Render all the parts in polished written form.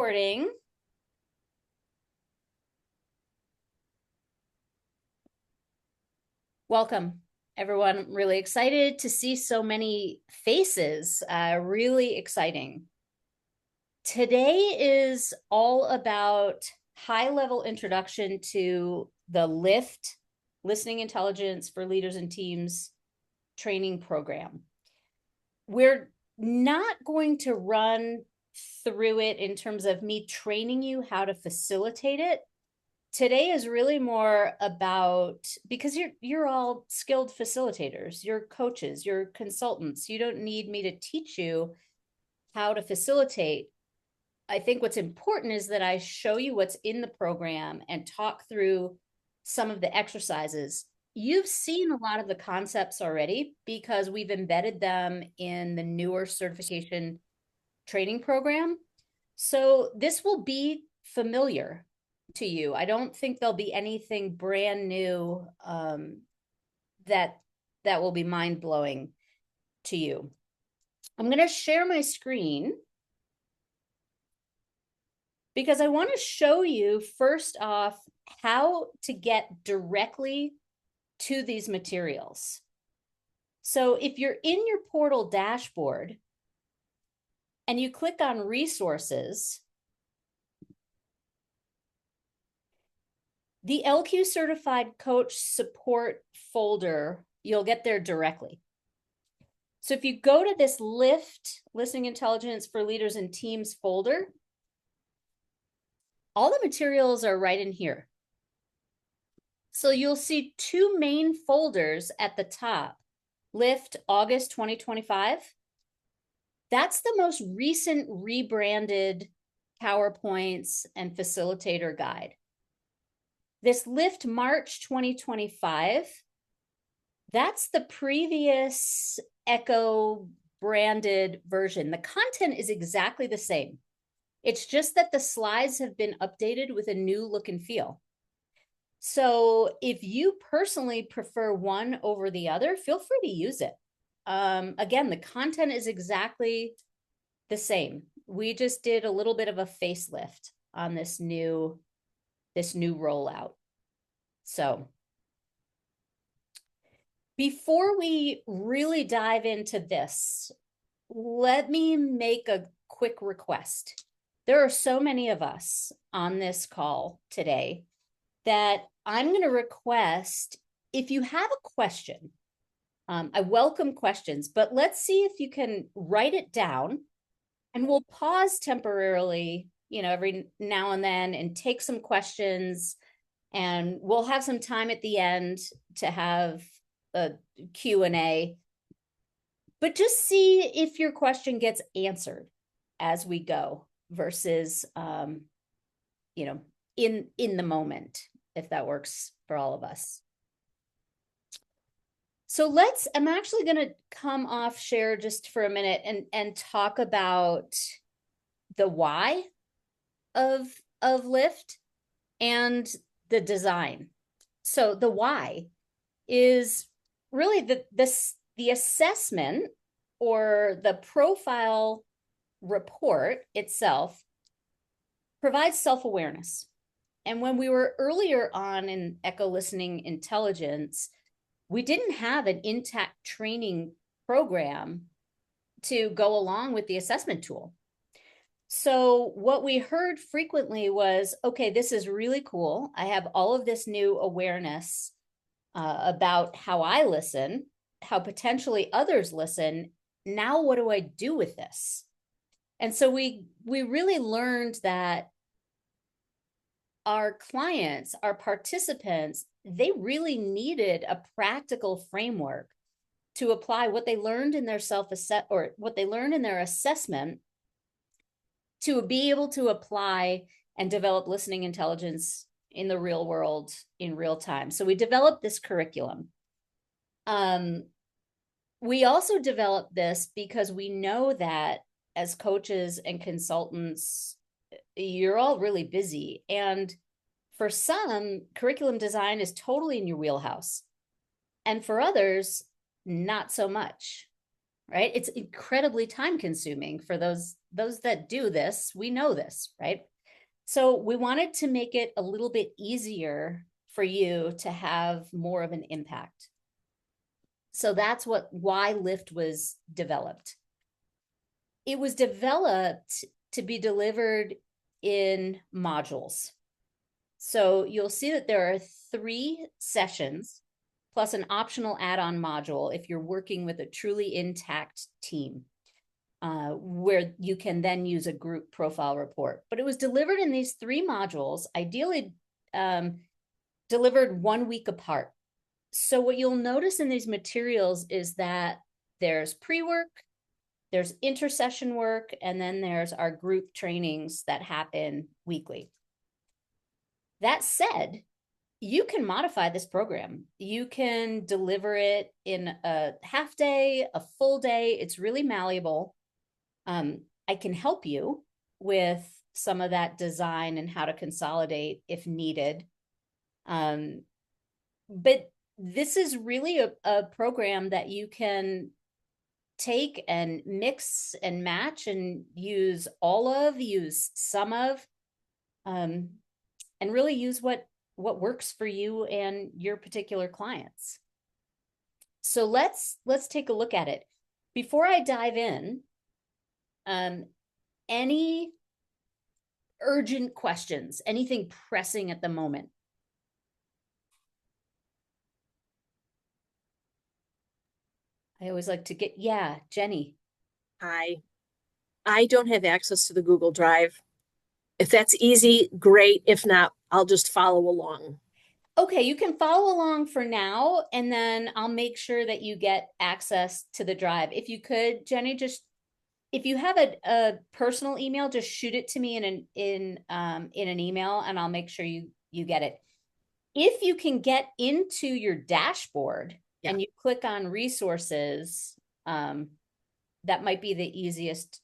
Recording. Welcome, everyone. I'm really excited to see so many faces. Really exciting. Today is all about high-level introduction to the LIFT, Listening Intelligence for Leaders and Teams training program. We're not going to run through it in terms of me training you how to facilitate it. Today is really more about, because you're all skilled facilitators, you're coaches, you're consultants. You don't need me to teach you how to facilitate. I think what's important is that I show you what's in the program and talk through some of the exercises. You've seen a lot of the concepts already because we've embedded them in the newer certification training program. So this will be familiar to you. I don't think there'll be anything brand new that will be mind-blowing to you. I'm going to share my screen because I want to show you first off how to get directly to these materials. So if you're in your portal dashboard and you click on resources, the LQ Certified Coach Support folder, you'll get there directly. So if you go to this LIFT, Listening Intelligence for Leaders and Teams folder, all the materials are right in here. So you'll see two main folders at the top. LIFT August 2025. That's the most recent rebranded PowerPoints and facilitator guide. This LIFT March 2025, that's the previous Echo branded version. The content is exactly the same. It's just that the slides have been updated with a new look and feel. So if you personally prefer one over the other, feel free to use it. Again, the content is exactly the same. We just did a little bit of a facelift on this new rollout. So before we really dive into this, let me make a quick request. There are so many of us on this call today that I'm going to request, if you have a question, I welcome questions, but let's see if you can write it down, and we'll pause temporarily, every now and then, and take some questions, and we'll have some time at the end to have a Q&A. But just see if your question gets answered as we go versus, in the moment, if that works for all of us. So I'm actually going to come off share just for a minute and talk about the why of LIFT and the design. So the why is really the assessment or the profile report itself provides self-awareness. And when we were earlier on in Echo Listening Intelligence, we didn't have an intact training program to go along with the assessment tool. So what we heard frequently was, okay, this is really cool. I have all of this new awareness about how I listen, how potentially others listen. Now, what do I do with this? And so we really learned that our clients, our participants, they really needed a practical framework to apply what they learned in their what they learned in their assessment to be able to apply and develop listening intelligence in the real world in real time. So we developed this curriculum. We also developed this because we know that as coaches and consultants, you're all really busy. And for some, curriculum design is totally in your wheelhouse. And for others, not so much, right? It's incredibly time consuming for those those that do this, we know this, right? So we wanted to make it a little bit easier for you to have more of an impact. So that's why Lift was developed. It was developed to be delivered in modules. So you'll see that there are 3 sessions plus an optional add-on module if you're working with a truly intact team, where you can then use a group profile report. But it was delivered in these 3 modules, ideally delivered 1 week apart. So what you'll notice in these materials is that there's pre-work, there's intercession work, and then there's our group trainings that happen weekly. That said, you can modify this program. You can deliver it in a half day, a full day. It's really malleable. I can help you with some of that design and how to consolidate if needed. But this is really a program that you can take and mix and match and use all of, use some of, and really use what works for you and your particular clients. So let's take a look at it. Before I dive in, any urgent questions, anything pressing at the moment? I always like to get, yeah, Jenny. I don't have access to the Google Drive. If that's easy, great. If not, I'll just follow along. Okay, you can follow along for now, and then I'll make sure that you get access to the drive. If you could, Jenny, just if you have a personal email, just shoot it to me in an email, and I'll make sure you get it. If you can get into your dashboard and you click on resources, that might be the easiest,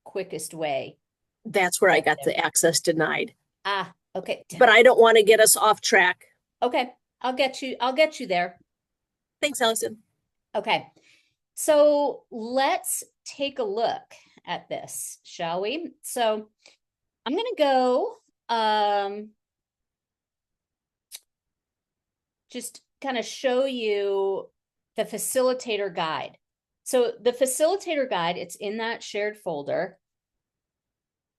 quickest way. That's where I got the access denied. Ah, okay. But I don't want to get us off track. Okay, I'll get you there. Thanks, Allison. Okay, so let's take a look at this, shall we? So I'm going to go just kind of show you the facilitator guide. So the facilitator guide, it's in that shared folder.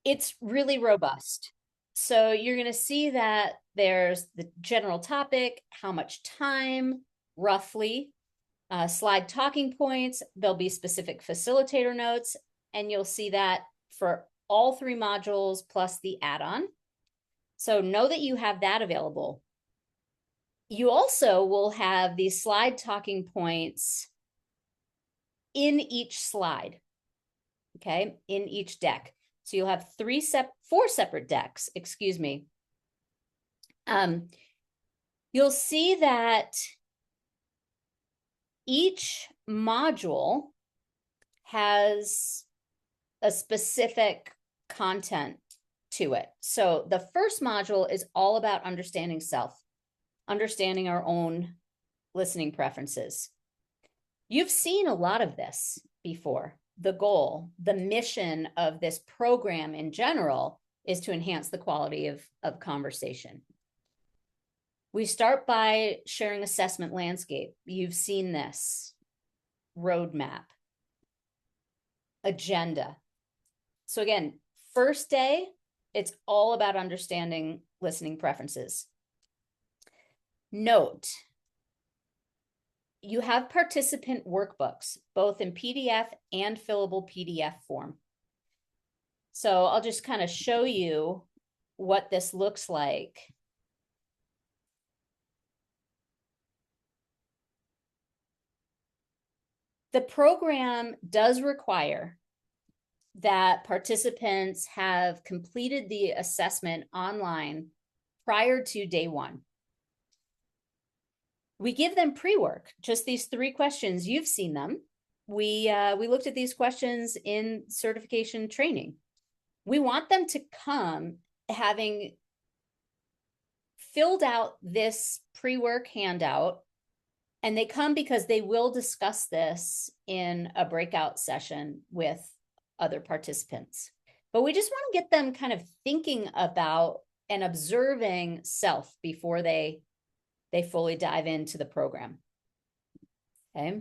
It's really robust. So you're going to see that there's the general topic, how much time, roughly, slide talking points. There'll be specific facilitator notes, and you'll see that for all 3 modules plus the add-on. So know that you have that available. You also will have these slide talking points in each slide, okay, in each deck. So you'll have 4 separate decks, excuse me. You'll see that each module has a specific content to it. So the first module is all about understanding self, understanding our own listening preferences. You've seen a lot of this before. The goal, the mission of this program in general is to enhance the quality of conversation. We start by sharing assessment landscape. You've seen this. Roadmap. Agenda. So again, first day, it's all about understanding listening preferences. Note, you have participant workbooks, both in PDF and fillable PDF form. So I'll just kind of show you what this looks like. The program does require that participants have completed the assessment online prior to day 1. We give them pre-work, just these 3 questions. You've seen them. We looked at these questions in certification training. We want them to come having filled out this pre-work handout, and they come because they will discuss this in a breakout session with other participants. But we just want to get them kind of thinking about and observing self before they fully dive into the program. Okay.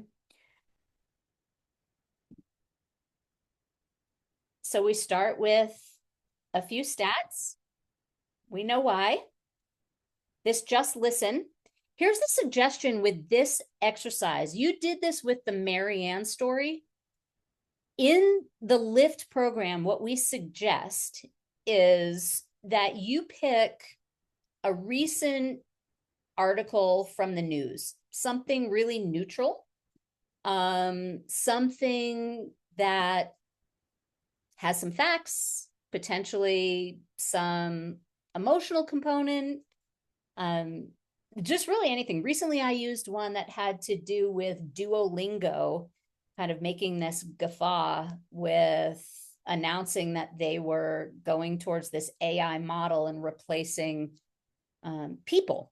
So we start with a few stats. We know why. This just listen. Here's the suggestion with this exercise. You did this with the Marianne story. In the LIFT program, what we suggest is that you pick a recent article from the news, something really neutral, something that has some facts, potentially some emotional component, just really anything. Recently, I used one that had to do with Duolingo, kind of making this guffaw with announcing that they were going towards this AI model and replacing people.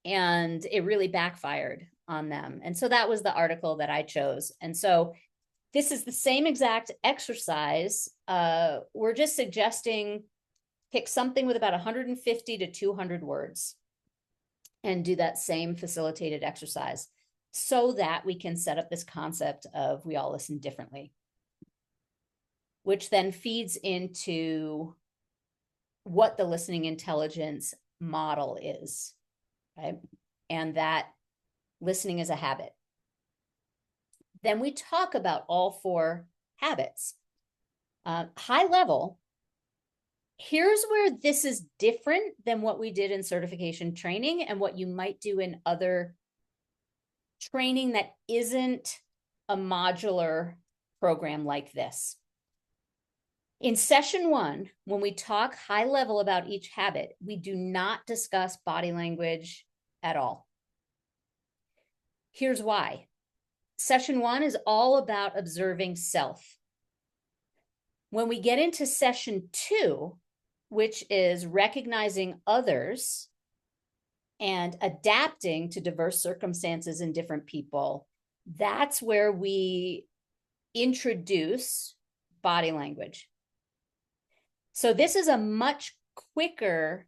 And it really backfired on them. And so that was the article that I chose. And so this is the same exact exercise. We're just suggesting pick something with about 150 to 200 words and do that same facilitated exercise so that we can set up this concept of we all listen differently, which then feeds into what the listening intelligence model is, right? And that listening is a habit. Then we talk about all 4 habits. High level, here's where this is different than what we did in certification training and what you might do in other training that isn't a modular program like this. In session 1, when we talk high level about each habit, we do not discuss body language at all. Here's why. Session 1 is all about observing self. When we get into session 2, which is recognizing others and adapting to diverse circumstances and different people, that's where we introduce body language. So this is a much quicker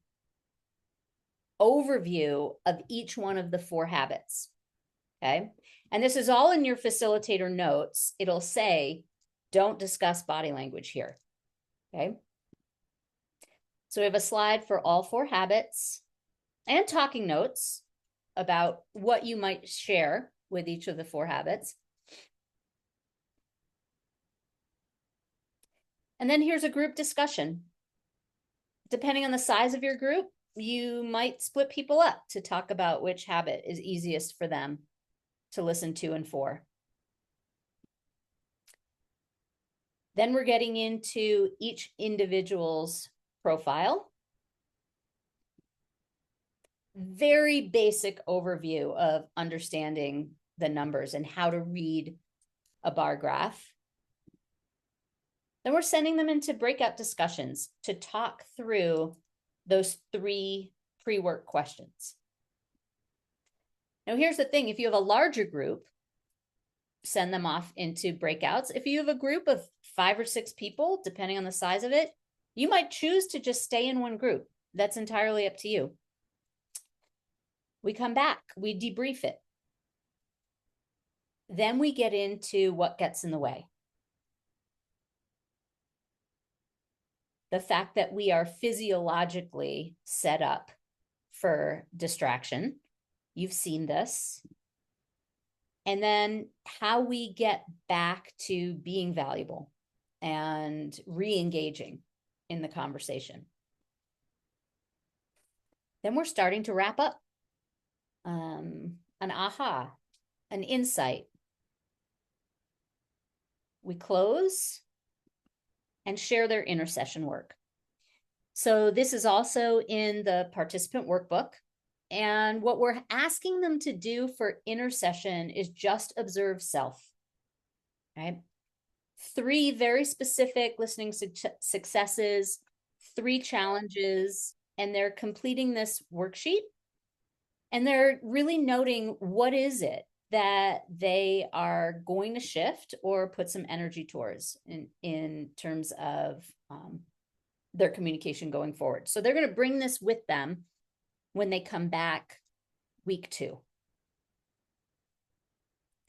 overview of each one of the 4 habits. Okay. And this is all in your facilitator notes. It'll say, don't discuss body language here. Okay. So we have a slide for all 4 habits and talking notes about what you might share with each of the 4 habits. And then here's a group discussion. Depending on the size of your group, you might split people up to talk about which habit is easiest for them to listen to and for. Then we're getting into each individual's profile. Very basic overview of understanding the numbers and how to read a bar graph. Then we're sending them into breakout discussions to talk through those 3 pre-work questions. Now, here's the thing. If you have a larger group, send them off into breakouts. If you have a group of 5 or 6 people, depending on the size of it, you might choose to just stay in one group. That's entirely up to you. We come back, we debrief it. Then we get into what gets in the way. The fact that we are physiologically set up for distraction. You've seen this. And then how we get back to being valuable and re-engaging in the conversation. Then we're starting to wrap up. An aha, an insight. We close and share their intercession work. So this is also in the participant workbook. And what we're asking them to do for intercession is just observe self, right? 3 very specific listening successes, 3 challenges, and they're completing this worksheet. And they're really noting what is it that they are going to shift or put some energy towards in terms of their communication going forward. So they're going to bring this with them when they come back week 2.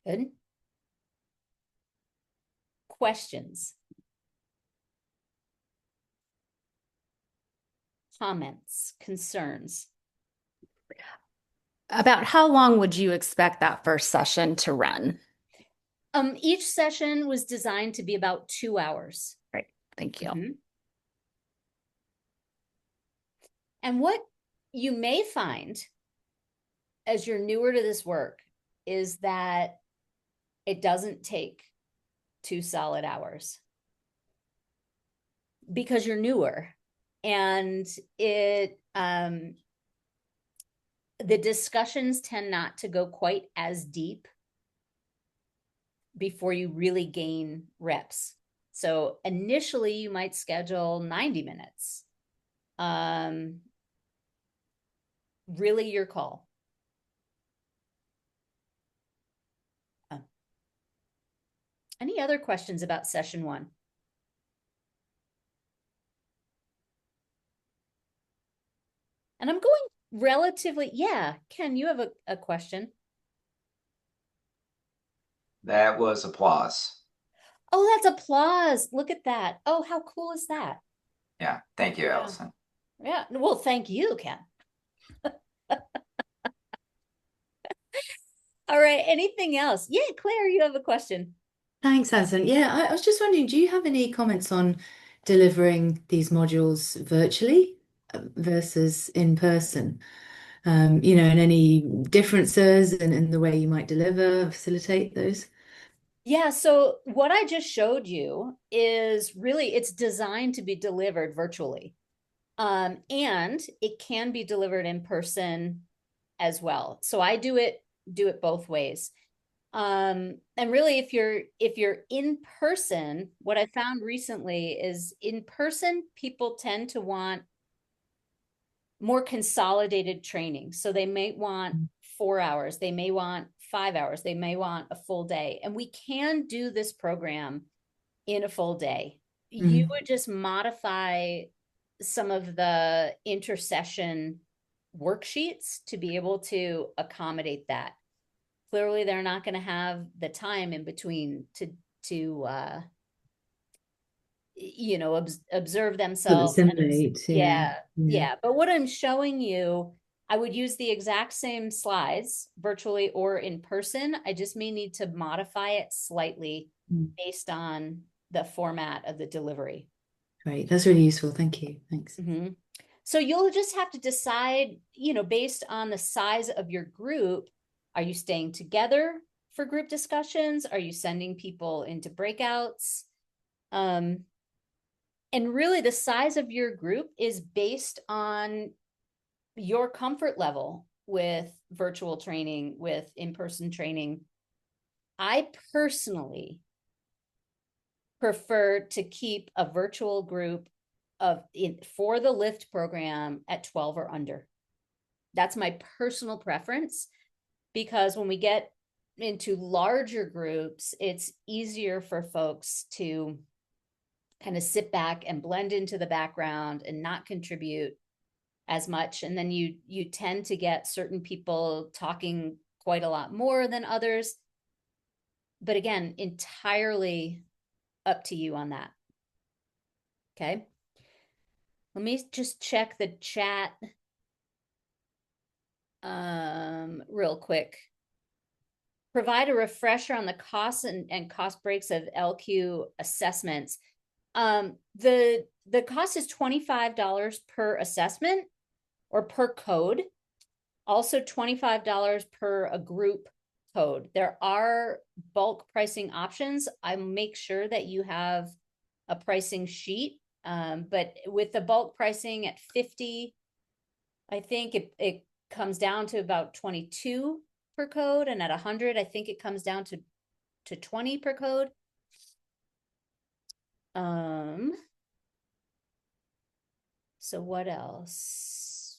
Good. Questions? Comments? Concerns? About how long would you expect that first session to run? Each session was designed to be about 2 hours. Right. Thank you. And what you may find as you're newer to this work is that it doesn't take 2 solid hours because you're newer, and the discussions tend not to go quite as deep before you really gain reps. So initially you might schedule 90 minutes. Really your call. Any other questions about session 1? And I'm going relatively, yeah, Ken, you have a question. That was applause. Oh, that's applause. Look at that. Oh, how cool is that? Yeah. Thank you, Allison. Yeah. Well, thank you, Ken. All right. Anything else? Yeah, Claire, you have a question. Thanks, Allison. Yeah, I was just wondering, do you have any comments on delivering these modules virtually versus in person? And any differences in the way you might deliver, facilitate those? Yeah, so what I just showed you is really, it's designed to be delivered virtually. And it can be delivered in person as well. So I do it both ways. And really, if you're in person, what I found recently is in person, people tend to want more consolidated training. So they may want 4 hours, they may want 5 hours, they may want a full day. And we can do this program in a full day. You would just modify some of the intercession worksheets to be able to accommodate that. Clearly, they're not going to have the time in between to observe themselves. Yeah. But what I'm showing you, I would use the exact same slides virtually or in person. I just may need to modify it slightly based on the format of the delivery. Great. That's really useful. Thank you. Thanks. So you'll just have to decide, based on the size of your group, are you staying together for group discussions? Are you sending people into breakouts? And really the size of your group is based on your comfort level with virtual training, with in-person training. I personally prefer to keep a virtual group for the lift program at 12 or under. That's my personal preference, because when we get into larger groups, it's easier for folks to kind of sit back and blend into the background and not contribute as much. And then you tend to get certain people talking quite a lot more than others. But again, entirely up to you on that. Okay. Let me just check the chat real quick. Provide a refresher on the costs and cost breaks of LQ assessments. The cost is $25 per assessment or per code. Also $25 per a group code. There are bulk pricing options. I make sure that you have a pricing sheet. But with the bulk pricing at 50, I think it comes down to about 22 per code. And at 100, I think it comes down to 20 per code. So what else?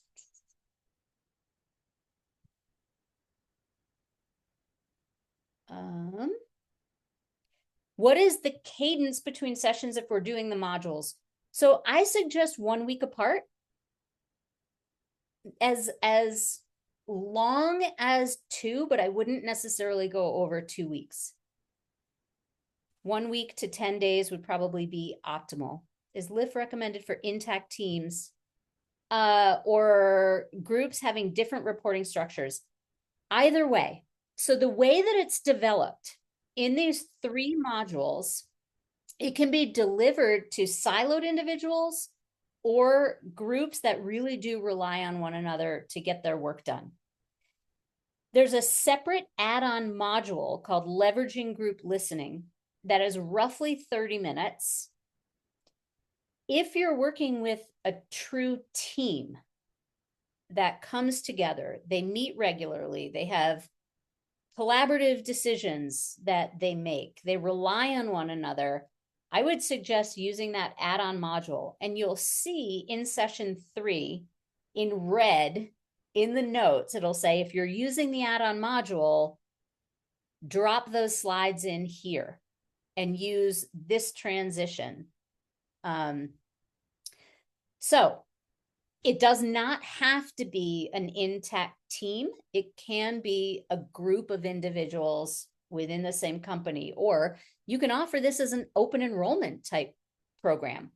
What is the cadence between sessions if we're doing the modules? So I suggest 1 week apart, as long as 2, but I wouldn't necessarily go over 2 weeks. 1 week to 10 days would probably be optimal. Is LIFT recommended for intact teams or groups having different reporting structures? Either way. So the way that it's developed in these 3 modules, it can be delivered to siloed individuals or groups that really do rely on one another to get their work done. There's a separate add-on module called Leveraging Group Listening that is roughly 30 minutes. If you're working with a true team that comes together, they meet regularly, they have collaborative decisions that they make, they rely on one another, I would suggest using that add-on module. And you'll see in session 3 in red in the notes, it'll say, if you're using the add-on module, drop those slides in here and use this transition. So it does not have to be an intact team. It can be a group of individuals within the same company, or you can offer this as an open enrollment type program.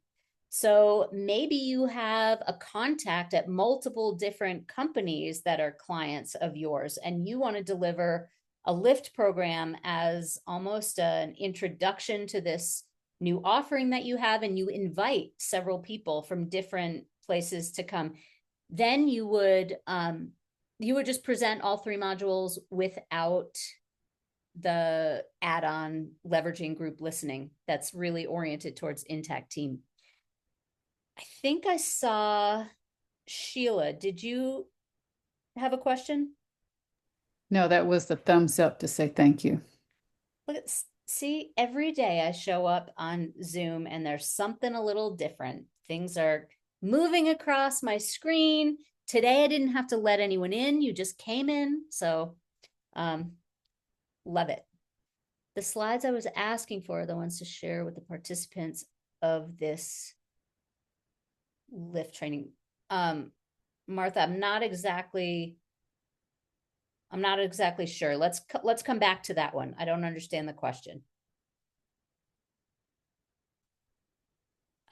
So maybe you have a contact at multiple different companies that are clients of yours, and you want to deliver a LIFT program as almost an introduction to this new offering that you have, and you invite several people from different places to come. Then you would just present all 3 modules without the add-on leveraging group listening that's really oriented towards intact team. I think I saw Sheila. Did you have a question? No, that was the thumbs up to say thank you. Look at, see, every day I show up on Zoom and there's something a little different. Things are moving across my screen. Today I didn't have to let anyone in. You just came in. So love it. The slides I was asking for are the ones to share with the participants of this LIFT training. Martha, I'm not exactly sure. Let's come back to that one. I don't understand the question.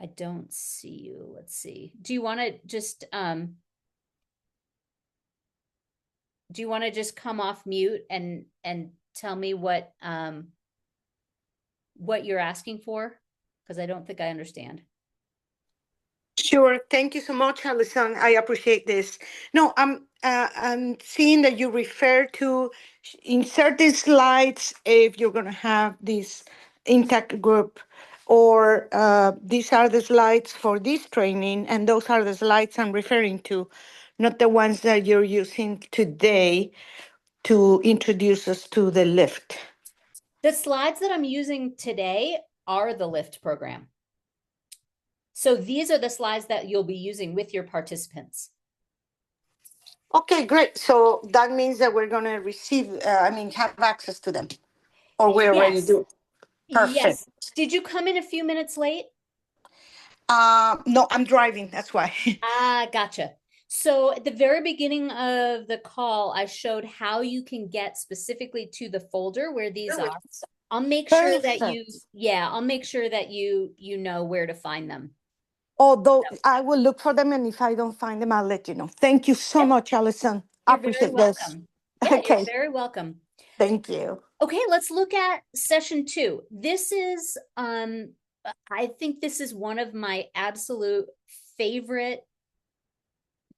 I don't see you. Let's see. Do you want to just come off mute and tell me what you're asking for? Because I don't think I understand. Sure. Thank you so much, Allison. I appreciate this. No, I'm seeing that you refer to insert these slides if you're going to have this intact group, or these are the slides for this training, and those are the slides I'm referring to, not the ones that you're using today to introduce us to the LIFT. The slides that I'm using today are the LIFT program. So these are the slides that you'll be using with your participants. Okay, great. So that means that we're going to receive, have access to them, or we already do. Perfect. Yes. Did you come in a few minutes late? No, I'm driving. That's why. Gotcha. So at the very beginning of the call, I showed how you can get specifically to the folder where these are. I'll make sure that I'll make sure that you know where to find them. Although I will look for them, and if I don't find them, I'll let you know. Thank you so much, Allison. I appreciate this. Yeah, Okay. you're very welcome. Thank you. Okay, let's look at session 2. This is, I think this is one of my absolute favorite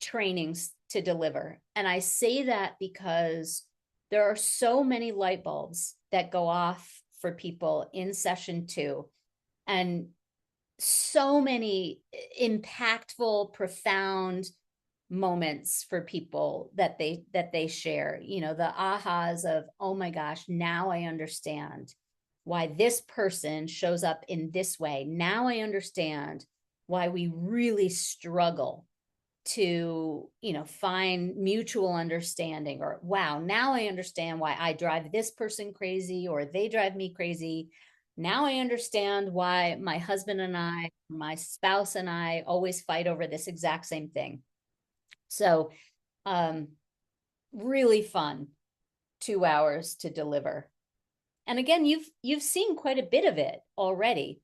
trainings to deliver. And I say that because there are so many light bulbs that go off for people in session 2, and so many impactful, profound moments for people that they share. You know, the ahas of, oh my gosh, now I understand why this person shows up in this way. Now I understand why we really struggle to, find mutual understanding, or, wow, now I understand why I drive this person crazy or they drive me crazy. Now I understand why my husband and I, my spouse and I always fight over this exact same thing. So, really fun 2 hours to deliver. And again, you've seen quite a bit of it already.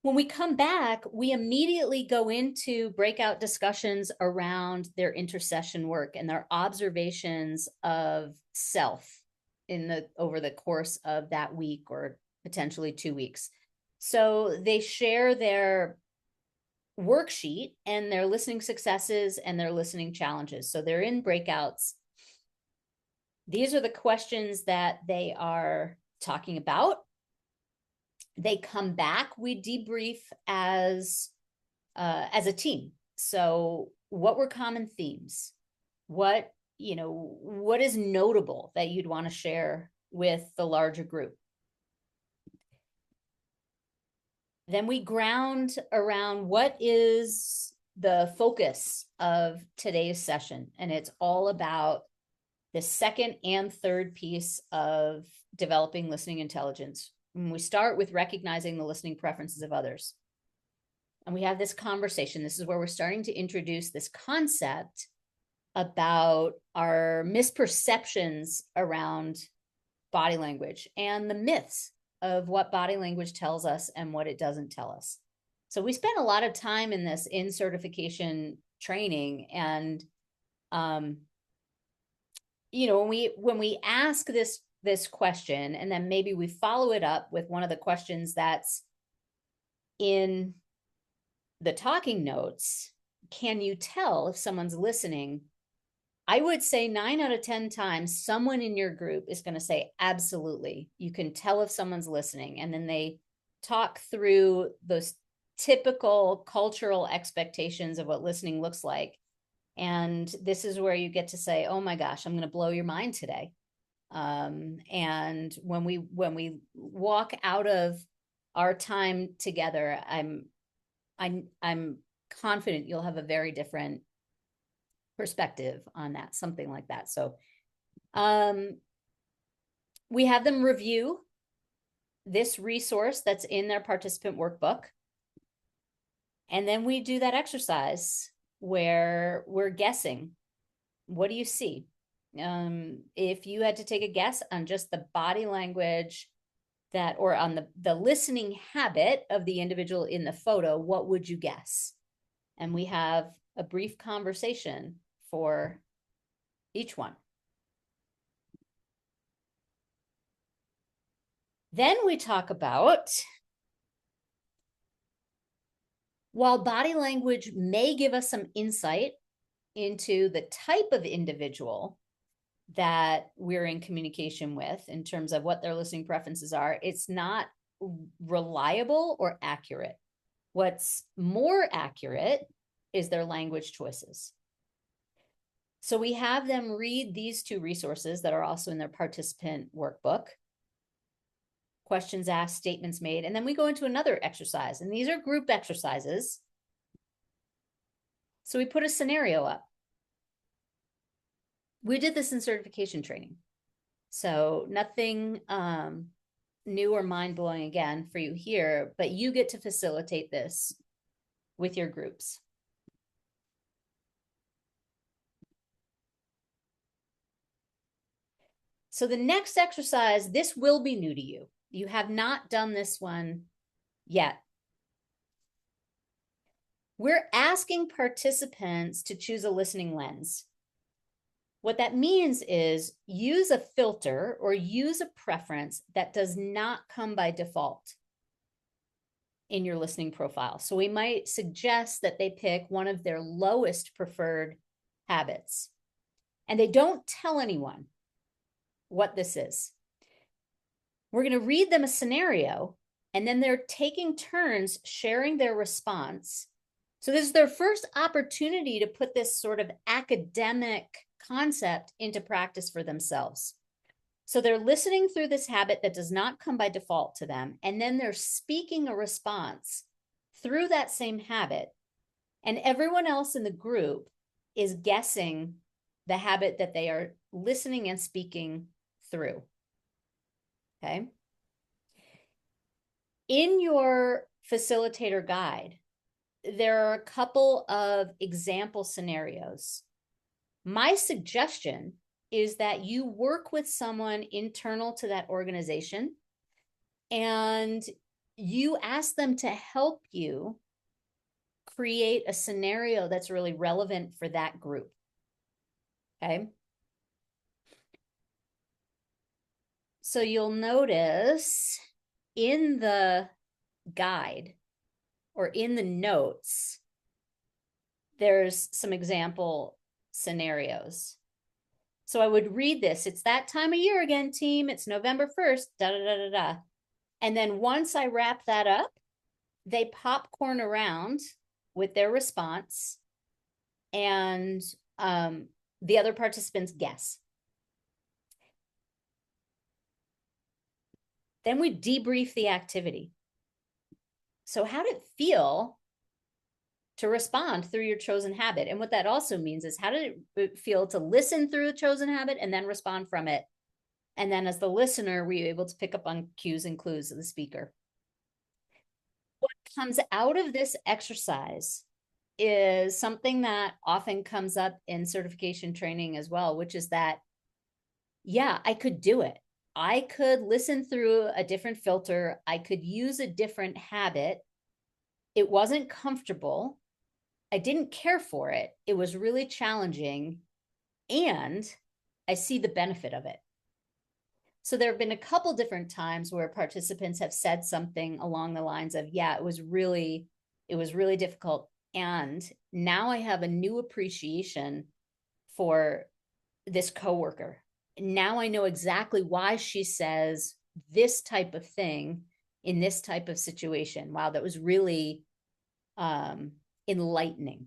When we come back, we immediately go into breakout discussions around their intercession work and their observations of self over the course of that week, or potentially 2 weeks. So they share their worksheet and their listening successes and their listening challenges. So they're in breakouts. These are the questions that they are talking about. They come back, we debrief as a team. So what were common themes? What is notable that you'd want to share with the larger group? Then we ground around what is the focus of today's session. And it's all about the second and third piece of developing listening intelligence. And we start with recognizing the listening preferences of others. And we have this conversation. This is where we're starting to introduce this concept about our misperceptions around body language and the myths of what body language tells us and what it doesn't tell us. So we spent a lot of time in this in certification training, and when we ask this question, and then maybe we follow it up with one of the questions that's in the talking notes, can you tell if someone's listening? I would say 9 out of 10 times someone in your group is going to say, absolutely, you can tell if someone's listening. And then they talk through those typical cultural expectations of what listening looks like. And this is where you get to say, oh my gosh, I'm going to blow your mind today. And when we walk out of our time together, I'm confident you'll have a very different perspective on that, something like that. So we have them review this resource that's in their participant workbook. And then we do that exercise where we're guessing. What do you see? If you had to take a guess on just the body language or on the listening habit of the individual in the photo, what would you guess? And we have a brief conversation for each one. Then we talk about, while body language may give us some insight into the type of individual that we're in communication with in terms of what their listening preferences are, it's not reliable or accurate. What's more accurate is their language choices. So we have them read these 2 resources that are also in their participant workbook. Questions asked, statements made, and then we go into another exercise. And these are group exercises. So we put a scenario up. We did this in certification training. So nothing new or mind-blowing again for you here, but you get to facilitate this with your groups. So the next exercise, this will be new to you. You have not done this one yet. We're asking participants to choose a listening lens. What that means is use a filter or use a preference that does not come by default in your listening profile. So we might suggest that they pick one of their lowest preferred habits, and they don't tell anyone what this is. We're going to read them a scenario, and then they're taking turns sharing their response. So this is their first opportunity to put this sort of academic concept into practice for themselves. So they're listening through this habit that does not come by default to them, and then they're speaking a response through that same habit. And everyone else in the group is guessing the habit that they are listening and speaking through. Okay. In your facilitator guide, there are a couple of example scenarios. My suggestion is that you work with someone internal to that organization and you ask them to help you create a scenario that's really relevant for that group. Okay. So you'll notice in the guide or in the notes, there's some example scenarios. So I would read this. It's that time of year again, team. It's November 1st, da da da da da. And then once I wrap that up, they popcorn around with their response and the other participants guess. Then we debrief the activity. So how did it feel to respond through your chosen habit? And what that also means is, how did it feel to listen through the chosen habit and then respond from it? And then as the listener, were you able to pick up on cues and clues of the speaker? What comes out of this exercise is something that often comes up in certification training as well, which is that, yeah, I could do it. I could listen through a different filter. I could use a different habit. It wasn't comfortable. I didn't care for it. It was really challenging. And I see the benefit of it. So there have been a couple different times where participants have said something along the lines of, yeah, it was really difficult. And now I have a new appreciation for this coworker. Now I know exactly why she says this type of thing in this type of situation. Wow, that was really enlightening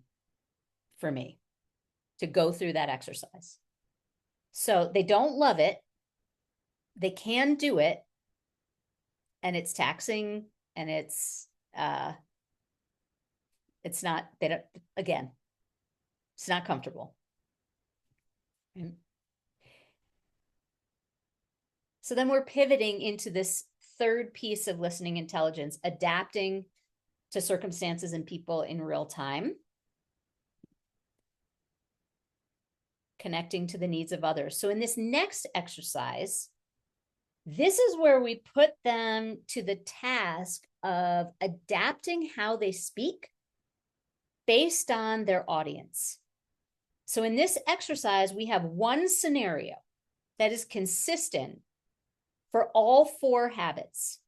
for me to go through that exercise. So they don't love it. They can do it. And it's taxing and it's not, they don't, again, it's not comfortable. So then we're pivoting into this third piece of listening intelligence, adapting to circumstances and people in real time, connecting to the needs of others. So in this next exercise, this is where we put them to the task of adapting how they speak based on their audience. So in this exercise, we have one scenario that is consistent for all 4 habits.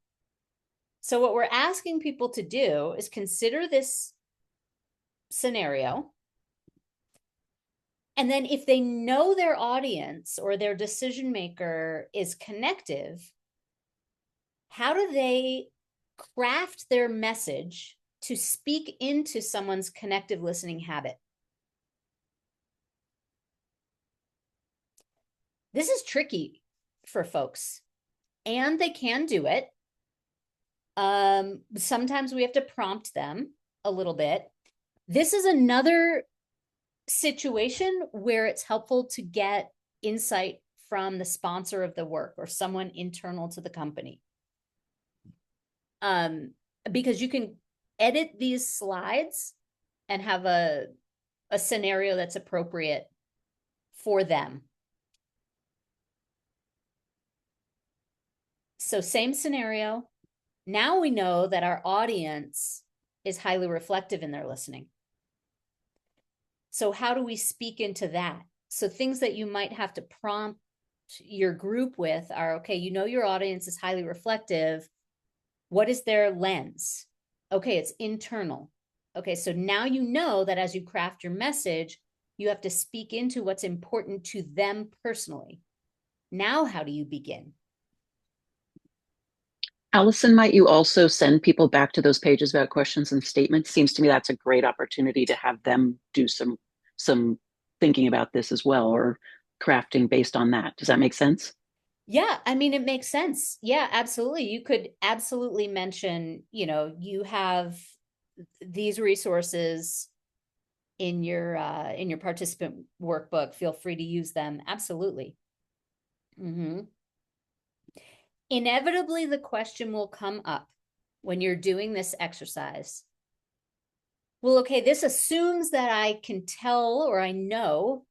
So what we're asking people to do is consider this scenario. And then if they know their audience or their decision maker is connective, how do they craft their message to speak into someone's connective listening habit? This is tricky for folks, and they can do it. Sometimes we have to prompt them a little bit. This is another situation where it's helpful to get insight from the sponsor of the work or someone internal to the company. Because you can edit these slides and have a scenario that's appropriate for them. So same scenario. Now we know that our audience is highly reflective in their listening. So how do we speak into that? So things that you might have to prompt your group with are, okay, you know your audience is highly reflective. What is their lens? Okay, it's internal. Okay, so now you know that as you craft your message, you have to speak into what's important to them personally. Now, how do you begin? Allison, might you also send people back to those pages about questions and statements? Seems to me that's a great opportunity to have them do some thinking about this as well, or crafting based on that. Does that make sense? Yeah, I mean, it makes sense. Yeah, absolutely. You could absolutely mention, you have these resources in your participant workbook. Feel free to use them. Absolutely. Inevitably, the question will come up when you're doing this exercise. Well, okay, this assumes that I can tell or I know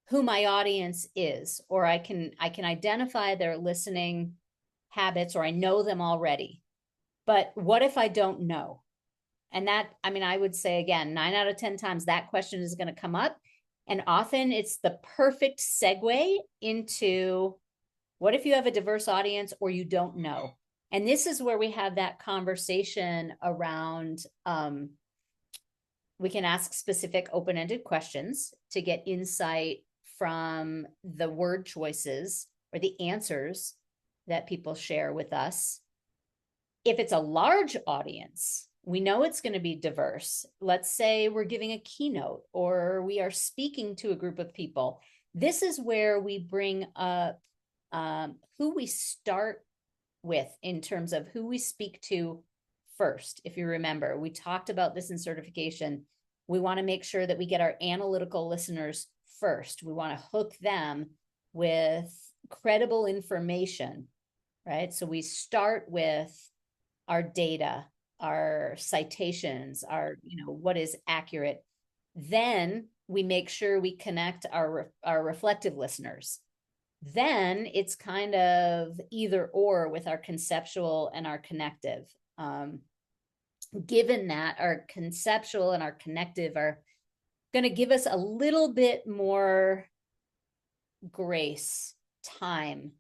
who my audience is, or I can identify their listening habits, or I know them already. But what if I don't know? And that, I mean, I would say again, 9 out of 10 times that question is going to come up. And often it's the perfect segue into what if you have a diverse audience or you don't know? And this is where we have that conversation around, we can ask specific open-ended questions to get insight from the word choices or the answers that people share with us. If it's a large audience, we know it's going to be diverse. Let's say we're giving a keynote or we are speaking to a group of people. This is where we bring up who we start with in terms of who we speak to first. If you remember, we talked about this in certification. We want to make sure that we get our analytical listeners first. We want to hook them with credible information, right? So we start with our data, our citations, our, what is accurate. Then we make sure we connect our reflective listeners. Then it's kind of either or with our conceptual and our connective. Given that our conceptual and our connective are going to give us a little bit more grace, time,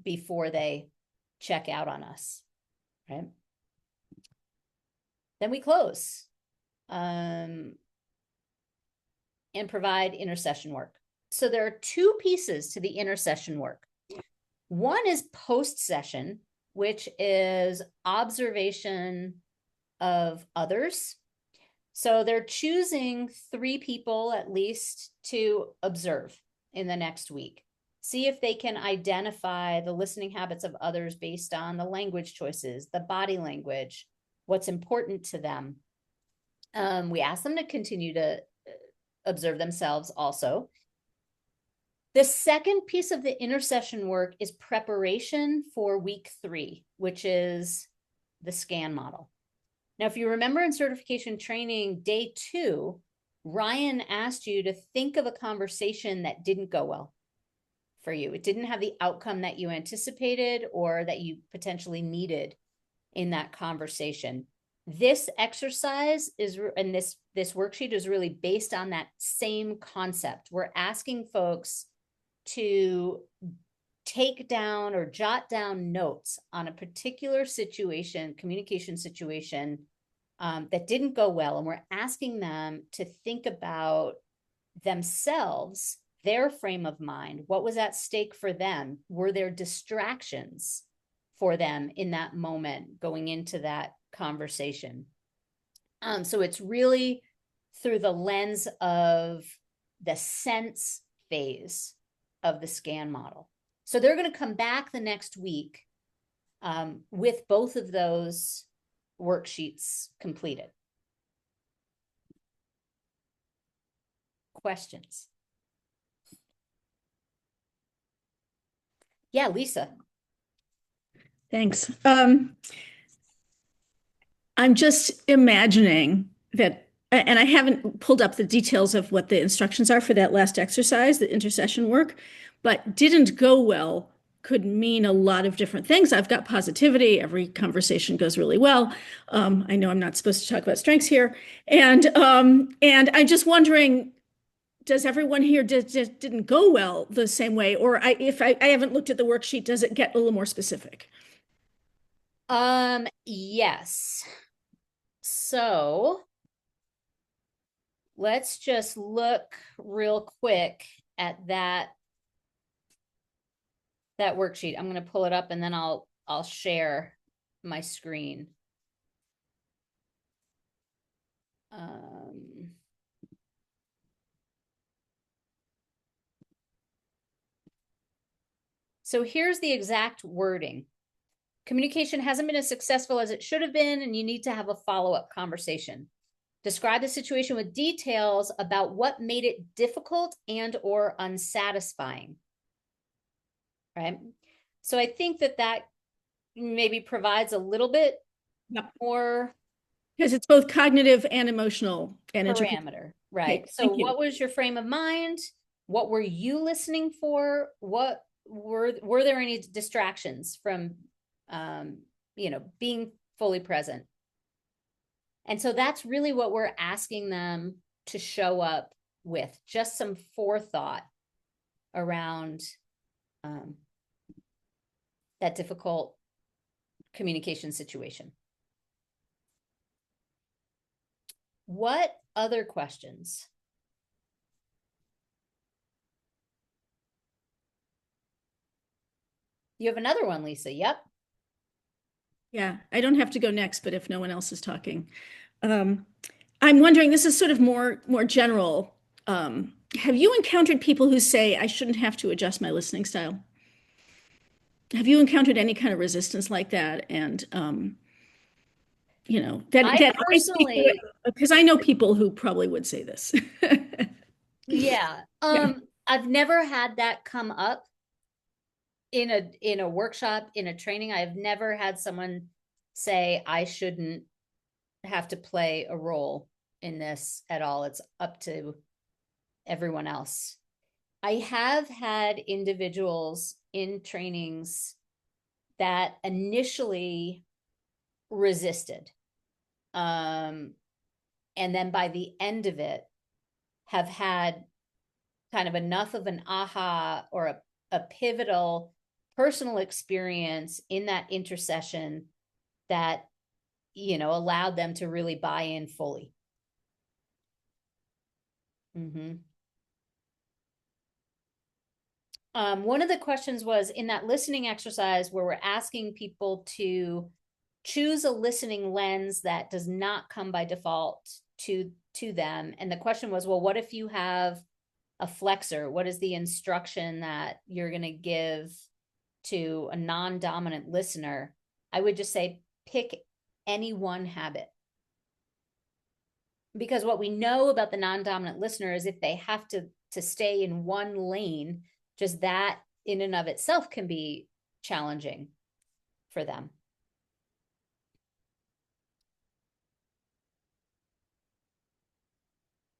before they check out on us, right? Then we close and provide intercession work. So there are 2 pieces to the intercession work. One is post-session, which is observation of others. So they're choosing 3 people at least to observe in the next week. See if they can identify the listening habits of others based on the language choices, the body language, what's important to them. We ask them to continue to observe themselves also. The second piece of the intercession work is preparation for week 3, which is the SCAN model. Now, if you remember in certification training, day 2, Ryan asked you to think of a conversation that didn't go well for you. It didn't have the outcome that you anticipated or that you potentially needed in that conversation. This exercise is, and this worksheet is really based on that same concept. We're asking folks to take down or jot down notes on a particular situation, communication situation, that didn't go well. And we're asking them to think about themselves, their frame of mind. What was at stake for them? Were there distractions for them in that moment going into that conversation? So it's really through the lens of the sense phase of the SCAN model. So they're going to come back the next week with both of those worksheets completed. Questions? Yeah, Lisa. Thanks. I'm just imagining that, and I haven't pulled up the details of what the instructions are for that last exercise, the intercession work, but didn't go well could mean a lot of different things. I've got positivity. Every conversation goes really well. I know I'm not supposed to talk about strengths here. And I'm just wondering, does everyone here didn't go well the same way? Or if I haven't looked at the worksheet, does it get a little more specific? Yes. So let's just look real quick at that worksheet. I'm going to pull it up and then I'll share my screen. So here's the exact wording. Communication hasn't been as successful as it should have been, and you need to have a follow-up conversation. Describe the situation with details about what made it difficult and or unsatisfying. Right? So I think that maybe provides a little bit more because it's both cognitive and emotional and parameter. Right. Okay, So what was your frame of mind? What were you listening for? What were there any distractions from being fully present? And so that's really what we're asking them to show up with, just some forethought around that difficult communication situation. What other questions? You have another one, Lisa. Yep. Yeah, I don't have to go next, but if no one else is talking. I'm wondering, this is sort of more general. Have you encountered people who say, I shouldn't have to adjust my listening style? Have you encountered any kind of resistance like that? And, I personally, because I know people who probably would say this. Yeah. I've never had that come up in a workshop, in a training. I've never had someone say I shouldn't have to play a role in this at all. It's up to everyone else. I have had individuals in trainings that initially resisted. And then by the end of it, have had kind of enough of an aha or a pivotal personal experience in that intercession that, allowed them to really buy in fully. Mm-hmm. One of the questions was in that listening exercise where we're asking people to choose a listening lens that does not come by default to them. And the question was, well, what if you have a flexor? What is the instruction that you're going to give to a non-dominant listener? I would just say pick any one habit. Because what we know about the non-dominant listener is if they have to stay in one lane, just that in and of itself can be challenging for them.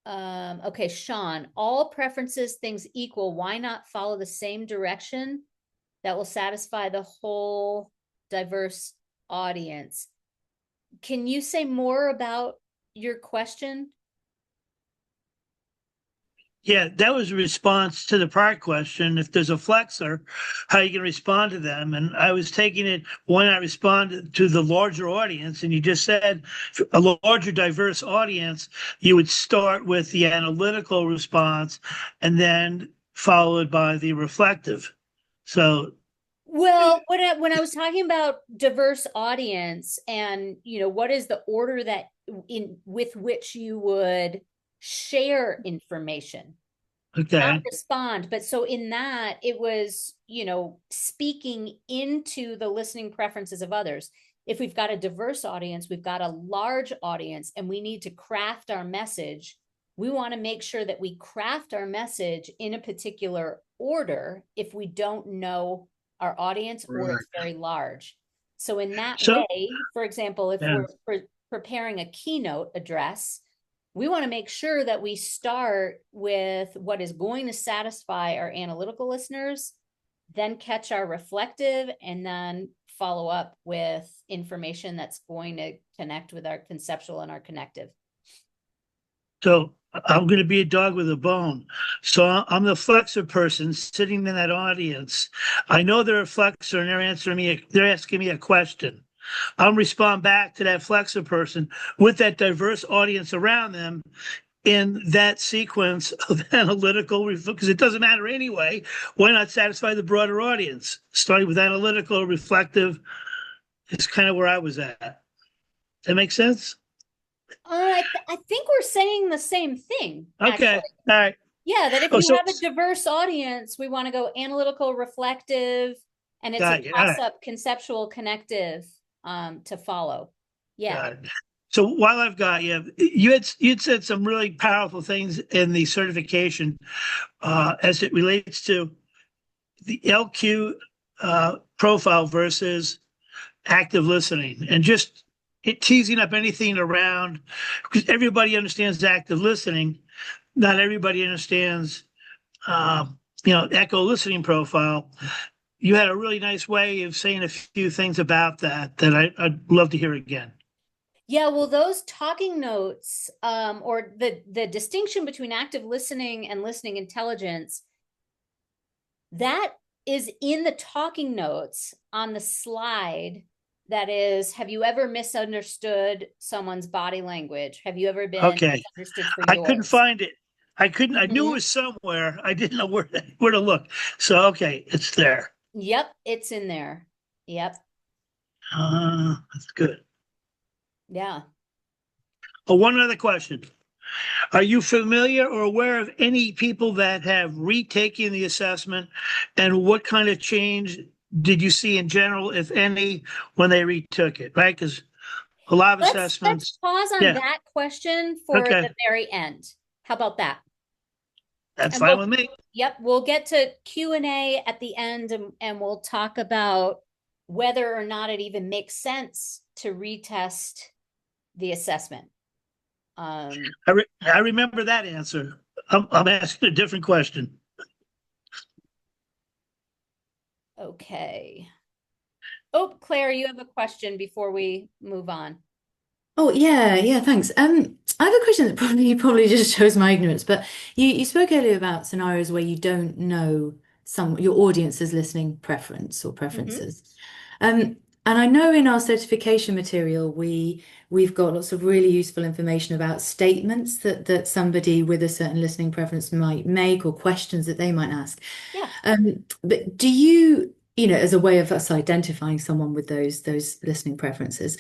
Okay, Sean, all preferences, things equal, why not follow the same direction that will satisfy the whole diverse audience? Can you say more about your question? Yeah, that was a response to the prior question. If there's a flexor, how you can respond to them. And I was taking it, why not respond to the larger audience? And you just said a larger, diverse audience, you would start with the analytical response and then followed by the reflective. So well, when I was talking about diverse audience and, what is the order that with which you would share information, okay, not respond. But so in that, it was, speaking into the listening preferences of others. If we've got a diverse audience, we've got a large audience, and we need to craft our message. We want to make sure that we craft our message in a particular order if we don't know our audience or it's very large. So in that way, for example, if we're preparing a keynote address, we want to make sure that we start with what is going to satisfy our analytical listeners, then catch our reflective, and then follow up with information that's going to connect with our conceptual and our connective. So I'm going to be a dog with a bone. So I'm the flexor person sitting in that audience. I know they're a flexor and they're asking me a question. I'll respond back to that flexor person with that diverse audience around them in that sequence of analytical, because it doesn't matter anyway. Why not satisfy the broader audience? Starting with analytical, reflective is kind of where I was at. Does that make sense? I think we're saying the same thing. Okay. Actually. All right. Yeah, that if you have a diverse audience, we want to go analytical, reflective, and it's a toss-up conceptual connective to follow. Yeah. So while I've got you, you'd said some really powerful things in the certification as it relates to the LQ profile versus active listening, and just teasing up anything around, because everybody understands active listening. Not everybody understands, echo listening profile. You had a really nice way of saying a few things about that I'd love to hear again. Yeah, well, those talking notes, or the distinction between active listening and listening intelligence, that is in the talking notes on the slide. That is, have you ever misunderstood someone's body language? Have you ever been Okay, misunderstood for I couldn't yours? find it. I knew it Mhm. was somewhere. I didn't know where to look. So, okay, it's there. Yep, it's in there. Yep. That's good. Yeah. Oh, one other question. Are you familiar or aware of any people that have retaken the assessment, and what kind of change did you see in general, if any, when they retook it? Right? Because a lot of Let's assessments. pause on Yeah. that question for Okay. the very end. How about that? That's And fine with me. Yep, we'll get to Q&A at the end, and we'll talk about whether or not it even makes sense to retest the assessment. I remember that answer. I'm asking a different question. Okay. Oh, Claire, you have a question before we move on. Oh yeah, thanks. I have a question that probably just shows my ignorance, but you spoke earlier about scenarios where you don't know your audience's listening preference or preferences. And I know in our certification material we've got lots of really useful information about statements that somebody with a certain listening preference might make, or questions that they might ask. Yeah. But do you, as a way of us identifying someone with those listening preferences,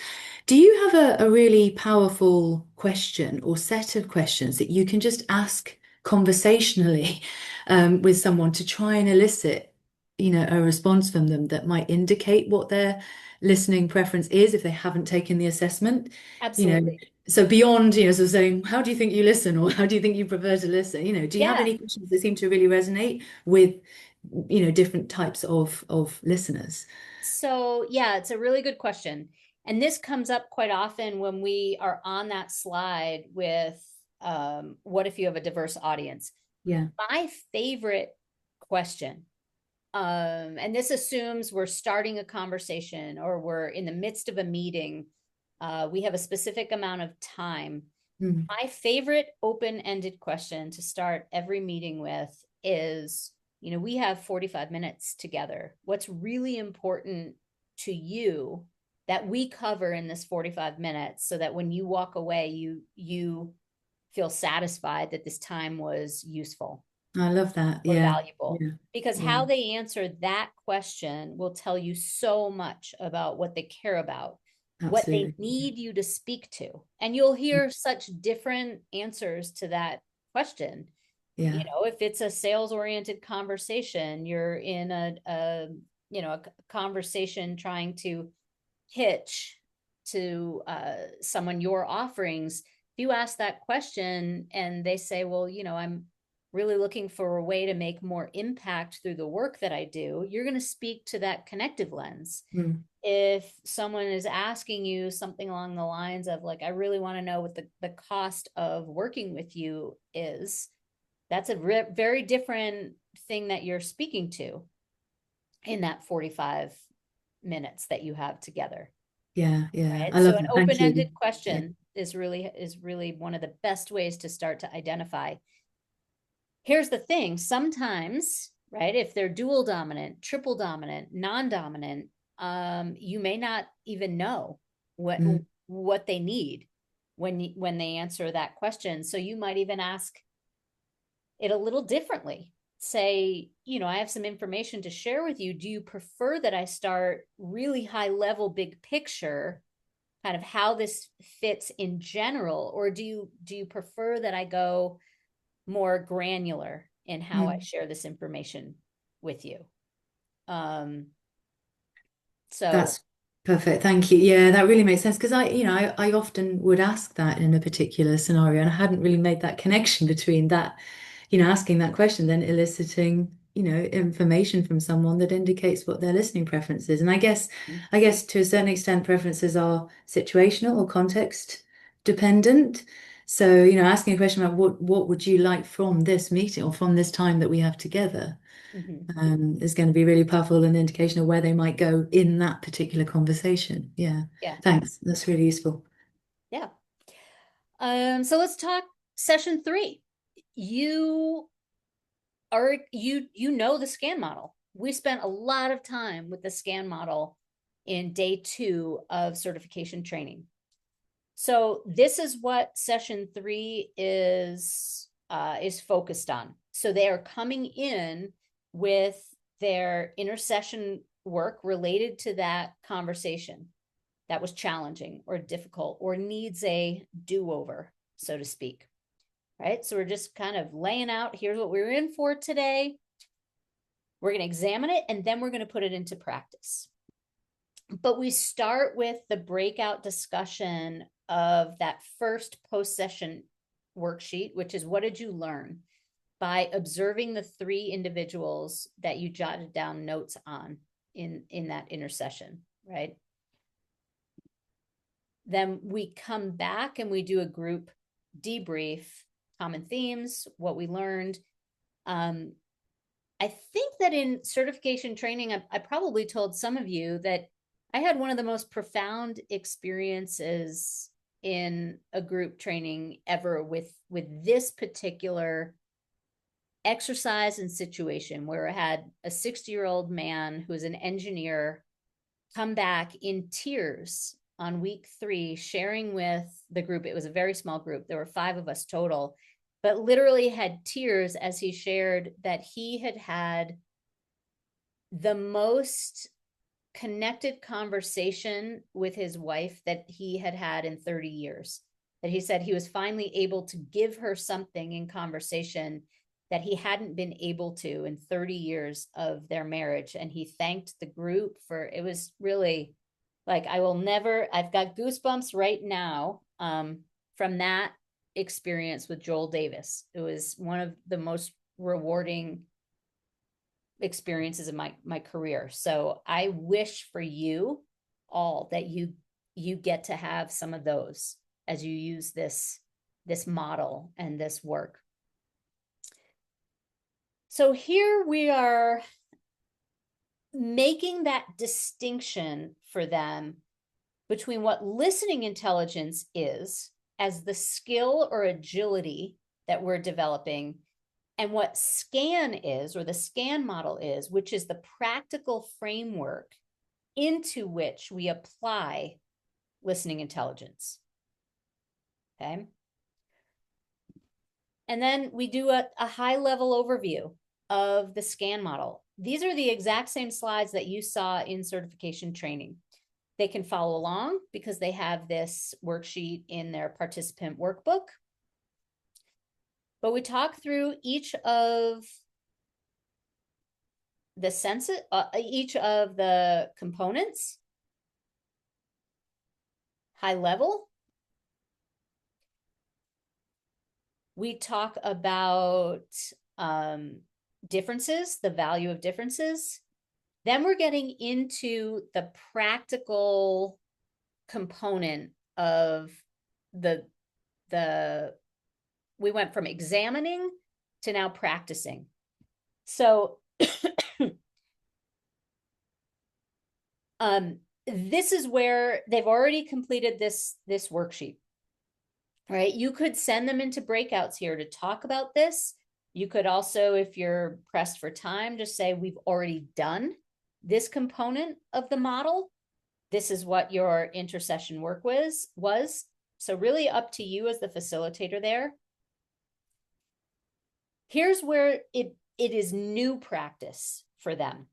do you have a really powerful question or set of questions that you can just ask conversationally with someone to try and elicit, a response from them that might indicate what their listening preference is if they haven't taken the assessment? Absolutely. So beyond, sort of saying, how do you think you listen, or how do you think you prefer to listen? Do you have Yeah. any questions that seem to really resonate with, different types of listeners? So yeah, it's a really good question. And this comes up quite often when we are on that slide with what if you have a diverse audience? Yeah. My favorite question, and this assumes we're starting a conversation or we're in the midst of a meeting. We have a specific amount of time. My favorite open-ended question to start every meeting with is, we have 45 minutes together. What's really important to you that we cover in this 45 minutes, so that when you walk away, you feel satisfied that this time was useful I love that. or Yeah. valuable? Yeah. Because Yeah. how they answer that question will tell you so much about what they care about, what they Absolutely. need you to speak to. And you'll hear such different answers to that question. Yeah. If it's a sales-oriented conversation, you're in a conversation trying to pitch to someone your offerings. If you ask that question and they say, well, I'm really looking for a way to make more impact through the work that I do, you're going to speak to that connective lens. If someone is asking you something along the lines of, like, I really want to know what the cost of working with you is, that's a very different thing that you're speaking to in that 45 minutes that you have together. Yeah. Right? I love So an that. Thank open-ended you. question is really one of the best ways to start to identify. Here's the thing, sometimes, right, if they're dual dominant, triple dominant, non-dominant, you may not even know what they need when they answer that question. So you might even ask it a little differently. Say, I have some information to share with you. Do you prefer that I start really high level, big picture, kind of how this fits in general, or do you prefer that I go more granular in how I share this information with you? So That's Perfect. Thank you. Yeah, that really makes sense because I often would ask that in a particular scenario, and I hadn't really made that connection between that, asking that question, then eliciting, information from someone that indicates what their listening preference is. And I guess to a certain extent, preferences are situational or context dependent. So, asking a question about what would you like from this meeting or from this time that we have together is going to be really powerful, an indication of where they might go in that particular conversation. Yeah. Yeah. Thanks. That's really useful. Yeah. So let's talk session 3. You know the scan model. We spent a lot of time with the scan model in day 2 of certification training. So this is what session 3 is focused on. So they are coming in with their intercession work related to that conversation that was challenging or difficult or needs a do-over, so to speak. Right? So we're just kind of laying out, here's what we're in for today. We're going to examine it, and then we're going to put it into practice. But we start with the breakout discussion of that first post-session worksheet, which is what did you learn by observing the 3 individuals that you jotted down notes on in that intercession, right? Then we come back and we do a group debrief, common themes, what we learned. I think that in certification training, I probably told some of you that I had one of the most profound experiences in a group training ever with this particular exercise and situation, where I had a 60-year-old man who was an engineer come back in tears on week 3, sharing with the group. It was a very small group. There were 5 of us total, but literally had tears as he shared that he had had the most connected conversation with his wife that he had had in 30 years. That he said he was finally able to give her something in conversation that he hadn't been able to in 30 years of their marriage. And he thanked the group for, it was really like, I've got goosebumps right now from that experience with Joel Davis. It was one of the most rewarding experiences in my career. So I wish for you all that you get to have some of those as you use this model and this work. So here we are making that distinction for them between what listening intelligence is as the skill or agility that we're developing, and what SCAN is, or the SCAN model is, which is the practical framework into which we apply listening intelligence. Okay. And then we do a high-level overview of the SCAN model. These are the exact same slides that you saw in certification training. They can follow along because they have this worksheet in their participant workbook. But we talk through each of the components, high level. We talk about differences, the value of differences. Then we're getting into the practical component of we went from examining to now practicing. So this is where they've already completed this worksheet, right? You could send them into breakouts here to talk about this. You could also, if you're pressed for time, just say, we've already done this component of the model. This is what your intercession work was. So really up to you as the facilitator there. Here's where it is new practice for them.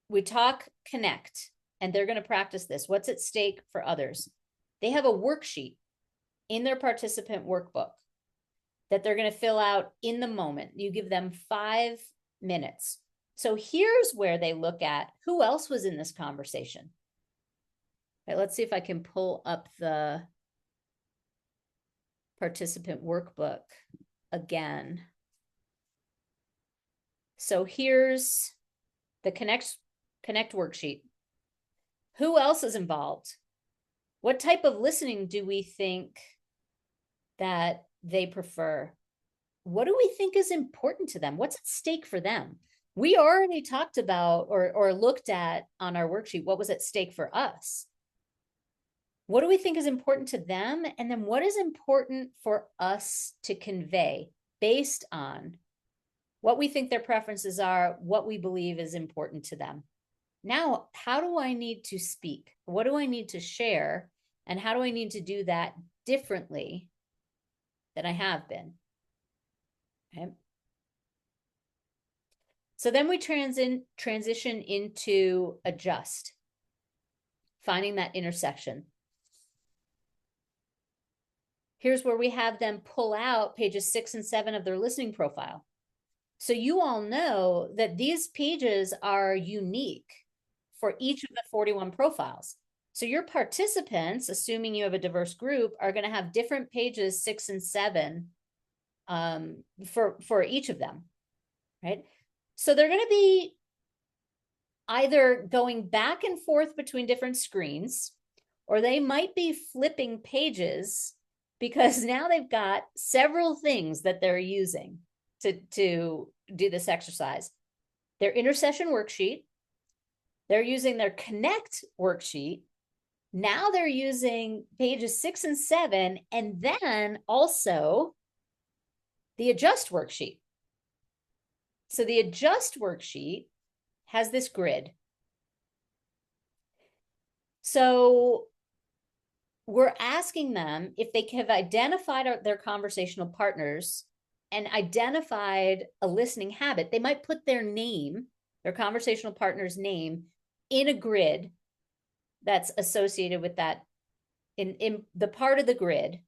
We talk connect, and they're going to practice this. What's at stake for others? They have a worksheet in their participant workbook that they're going to fill out in the moment. You give them 5 minutes. So here's where they look at who else was in this conversation. Right, let's see if I can pull up the participant workbook again. So here's the Connect worksheet. Who else is involved? What type of listening do we think that they prefer? What do we think is important to them? What's at stake for them? We already talked about or looked at on our worksheet what was at stake for us. What do we think is important to them? And then what is important for us to convey based on what we think their preferences are, what we believe is important to them. Now, how do I need to speak? What do I need to share? And how do I need to do that differently than I have been? Okay. So then we transition into adjust, finding that intersection. Here's where we have them pull out pages 6 and 7 of their listening profile. So you all know that these pages are unique for each of the 41 profiles. So your participants, assuming you have a diverse group, are going to have different pages 6 and 7 for each of them, right? So they're going to be either going back and forth between different screens, or they might be flipping pages because now they've got several things that they're using to do this exercise. Their intercession worksheet, they're using their connect worksheet. Now they're using pages 6 and 7, and then also the adjust worksheet. So the adjust worksheet has this grid. So we're asking them if they have identified their conversational partners and identified a listening habit. They might put their name, their conversational partner's name, in a grid that's associated with that, in the part of the grid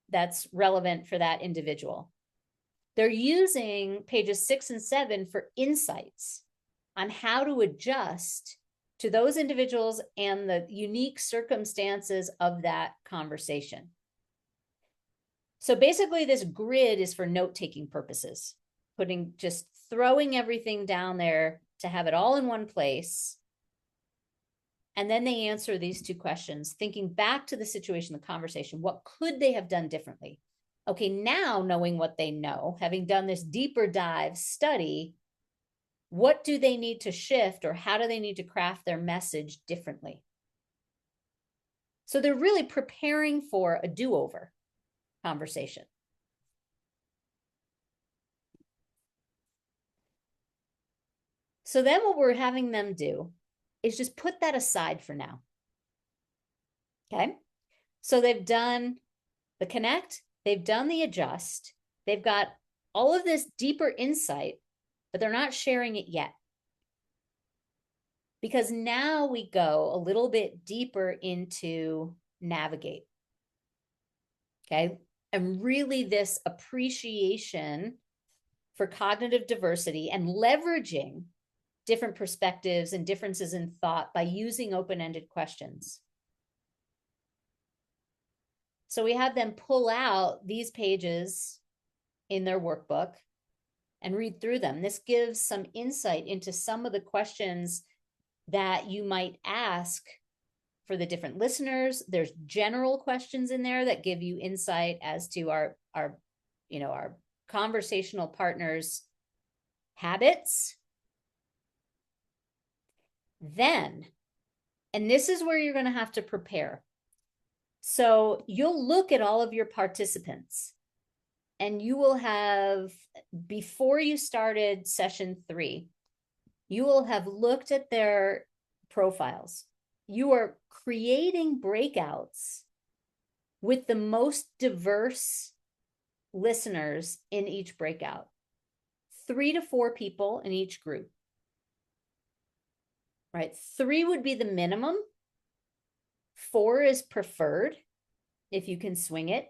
that's relevant for that individual. They're using pages 6 and 7 for insights on how to adjust to those individuals and the unique circumstances of that conversation. So basically this grid is for note-taking purposes, just throwing everything down there to have it all in one place. And then they answer these 2 questions, thinking back to the situation, the conversation, what could they have done differently? Okay, now knowing what they know, having done this deeper dive study, what do they need to shift, or how do they need to craft their message differently? So they're really preparing for a do-over conversation. So then what we're having them do is just put that aside for now. Okay? So they've done the connect, they've done the adjust, they've got all of this deeper insight, but they're not sharing it yet. Because now we go a little bit deeper into navigate. Okay? And really this appreciation for cognitive diversity and leveraging different perspectives and differences in thought by using open-ended questions. So we have them pull out these pages in their workbook and read through them. This gives some insight into some of the questions that you might ask for the different listeners. There's general questions in there that give you insight as to our conversational partners' habits. Then, and this is where you're going to have to prepare. So you'll look at all of your participants, and you will have, before you started session 3, you will have looked at their profiles. You are creating breakouts with the most diverse listeners in each breakout. 3 to 4 people in each group. Right? 3 would be the minimum. 4 is preferred if you can swing it.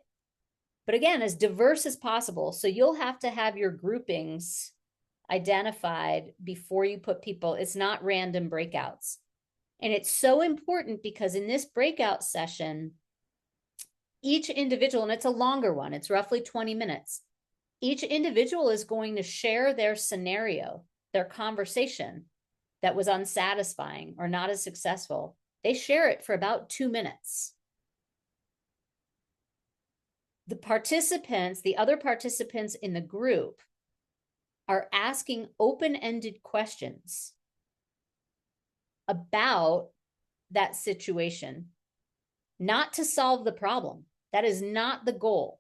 But again, as diverse as possible. So you'll have to have your groupings identified before you put people. It's not random breakouts. And it's so important because in this breakout session, each individual, and it's a longer one, it's roughly 20 minutes, each individual is going to share their scenario, their conversation that was unsatisfying or not as successful. They share it for about 2 minutes. The participants, the other participants in the group, are asking open-ended questions about that situation, not to solve the problem. That is not the goal.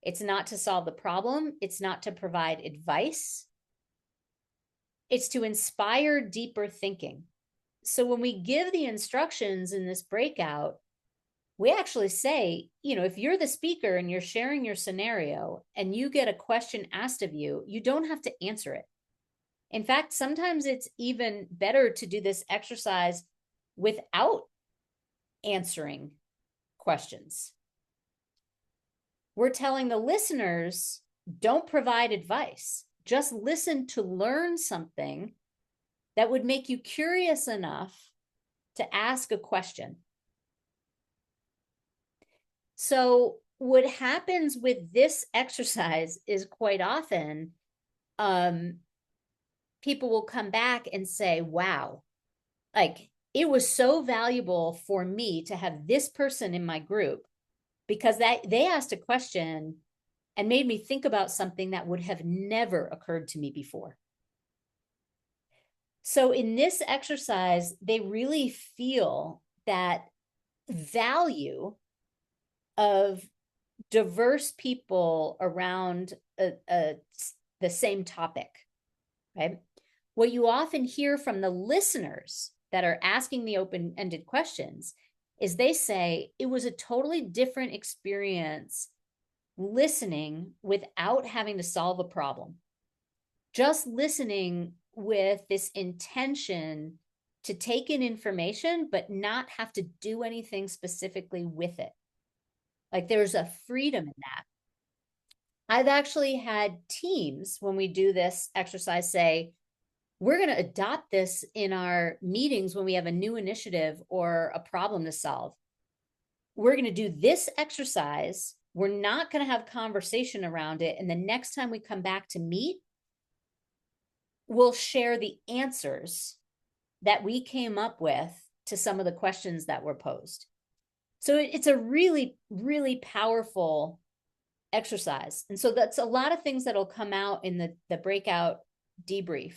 It's not to solve the problem. It's not to provide advice. It's to inspire deeper thinking. So when we give the instructions in this breakout, we actually say, you know, if you're the speaker and you're sharing your scenario and you get a question asked of you, you don't have to answer it. In fact, sometimes it's even better to do this exercise without answering questions. We're telling the listeners, don't provide advice. Just listen to learn something that would make you curious enough to ask a question. So what happens with this exercise is quite often people will come back and say, wow, like it was so valuable for me to have this person in my group because they asked a question and made me think about something that would have never occurred to me before. So in this exercise, they really feel that value of diverse people around the same topic, right? What you often hear from the listeners that are asking the open-ended questions is they say it was a totally different experience listening without having to solve a problem. Just listening with this intention to take in information, but not have to do anything specifically with it. Like there's a freedom in that. I've actually had teams when we do this exercise say, we're going to adopt this in our meetings when we have a new initiative or a problem to solve. We're going to do this exercise. We're not going to have conversation around it. And the next time we come back to meet, we'll share the answers that we came up with to some of the questions that were posed. So it's a really, really powerful exercise. And so that's a lot of things that'll come out in the breakout debrief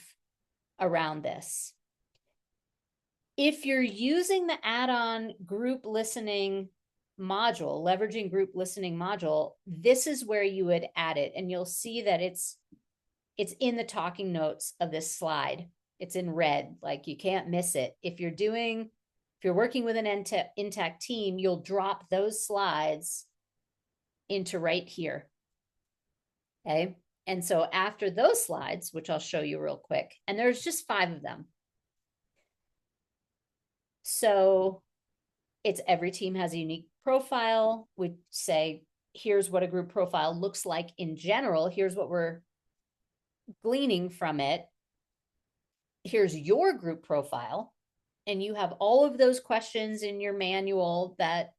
around this. If you're using the add-on group listening module, leveraging group listening module, this is where you would add it. And you'll see that it's in the talking notes of this slide. It's in red, like you can't miss it. If you're working with an intact team, you'll drop those slides into right here. Okay. And so after those slides, which I'll show you real quick, and there's just 5 of them. So it's every team has a unique profile. We say, here's what a group profile looks like in general. Here's what we're gleaning from it. Here's your group profile. And you have all of those questions in your manual that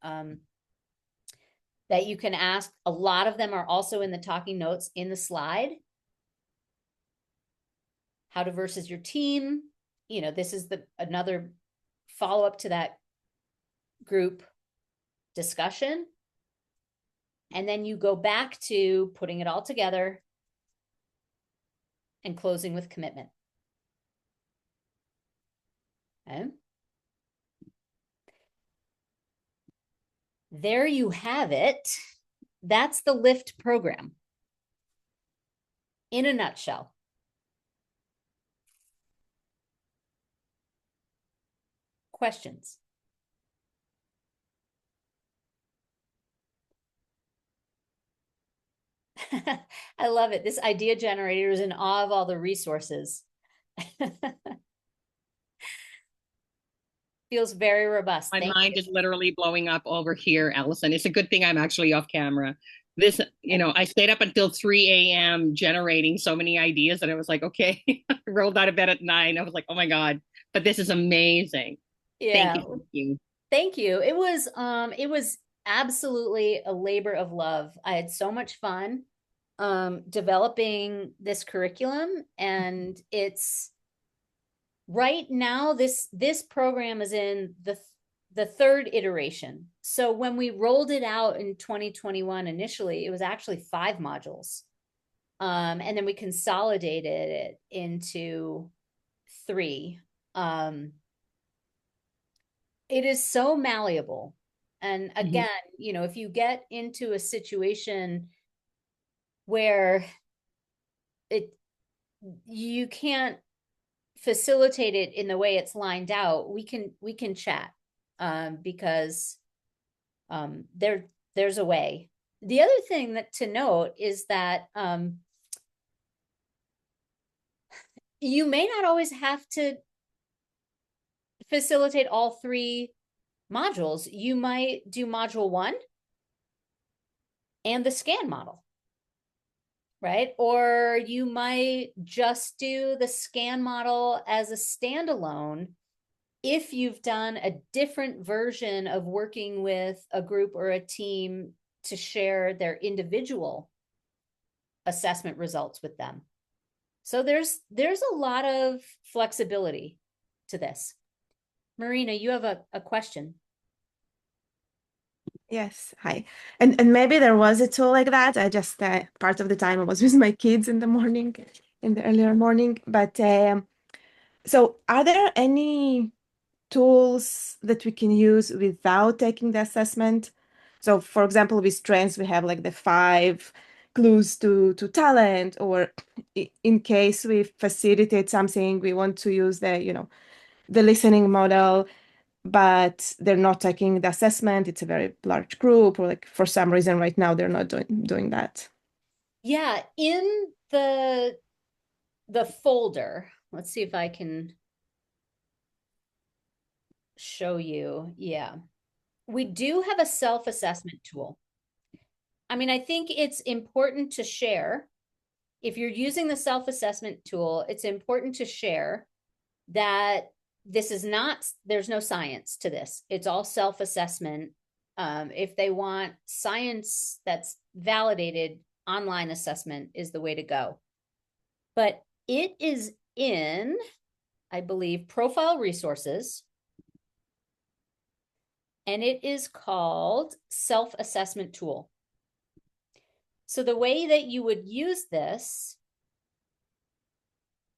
you can ask. A lot of them are also in the talking notes in the slide. How diverse is your team? You know, this is another follow-up to that group discussion. And then you go back to putting it all together and closing with commitment. Okay. There you have it. That's the LIFT program in a nutshell. Questions? I love it. This idea generator is in awe of all the resources. Feels very robust. My mind is literally blowing up over here, Allison. It's a good thing I'm actually off camera. This, I stayed up until 3 a.m. generating so many ideas that I was like, okay, I rolled out of bed at 9. I was like, oh my God, but this is amazing. Yeah. Thank you. Thank you. It was absolutely a labor of love. I had so much fun developing this curriculum, and it's right now this program is in the third iteration. So when we rolled it out in 2021 initially, it was actually 5 modules. And then we consolidated it into 3. It is so malleable. And again, you know, if you get into a situation where you can't facilitate it in the way it's lined out, we can chat, because there's a way. The other thing that to note is that you may not always have to facilitate all 3 modules. You might do module 1 and the scan model, right? Or you might just do the scan model as a standalone if you've done a different version of working with a group or a team to share their individual assessment results with them. So there's a lot of flexibility to this. Marina, you have a question. Yes, hi. And maybe there was a tool like that. I just part of the time I was with my kids in the morning, in the earlier morning. But so are there any tools that we can use without taking the assessment? So for example, with strengths, we have like the 5 clues to talent, or in case we facilitate something, we want to use the, you know, the listening model, but they're not taking the assessment. It's a very large group, or like for some reason right now they're not doing that. Yeah, in the folder, let's see if I can show you. Yeah, we do have a self-assessment tool. I mean, I think it's important to share. If you're using the self-assessment tool, it's important to share that this is not, there's no science to this. It's all self-assessment. If they want science that's validated, online assessment is the way to go. But it is in, I believe, profile resources. And it is called self-assessment tool. So the way that you would use this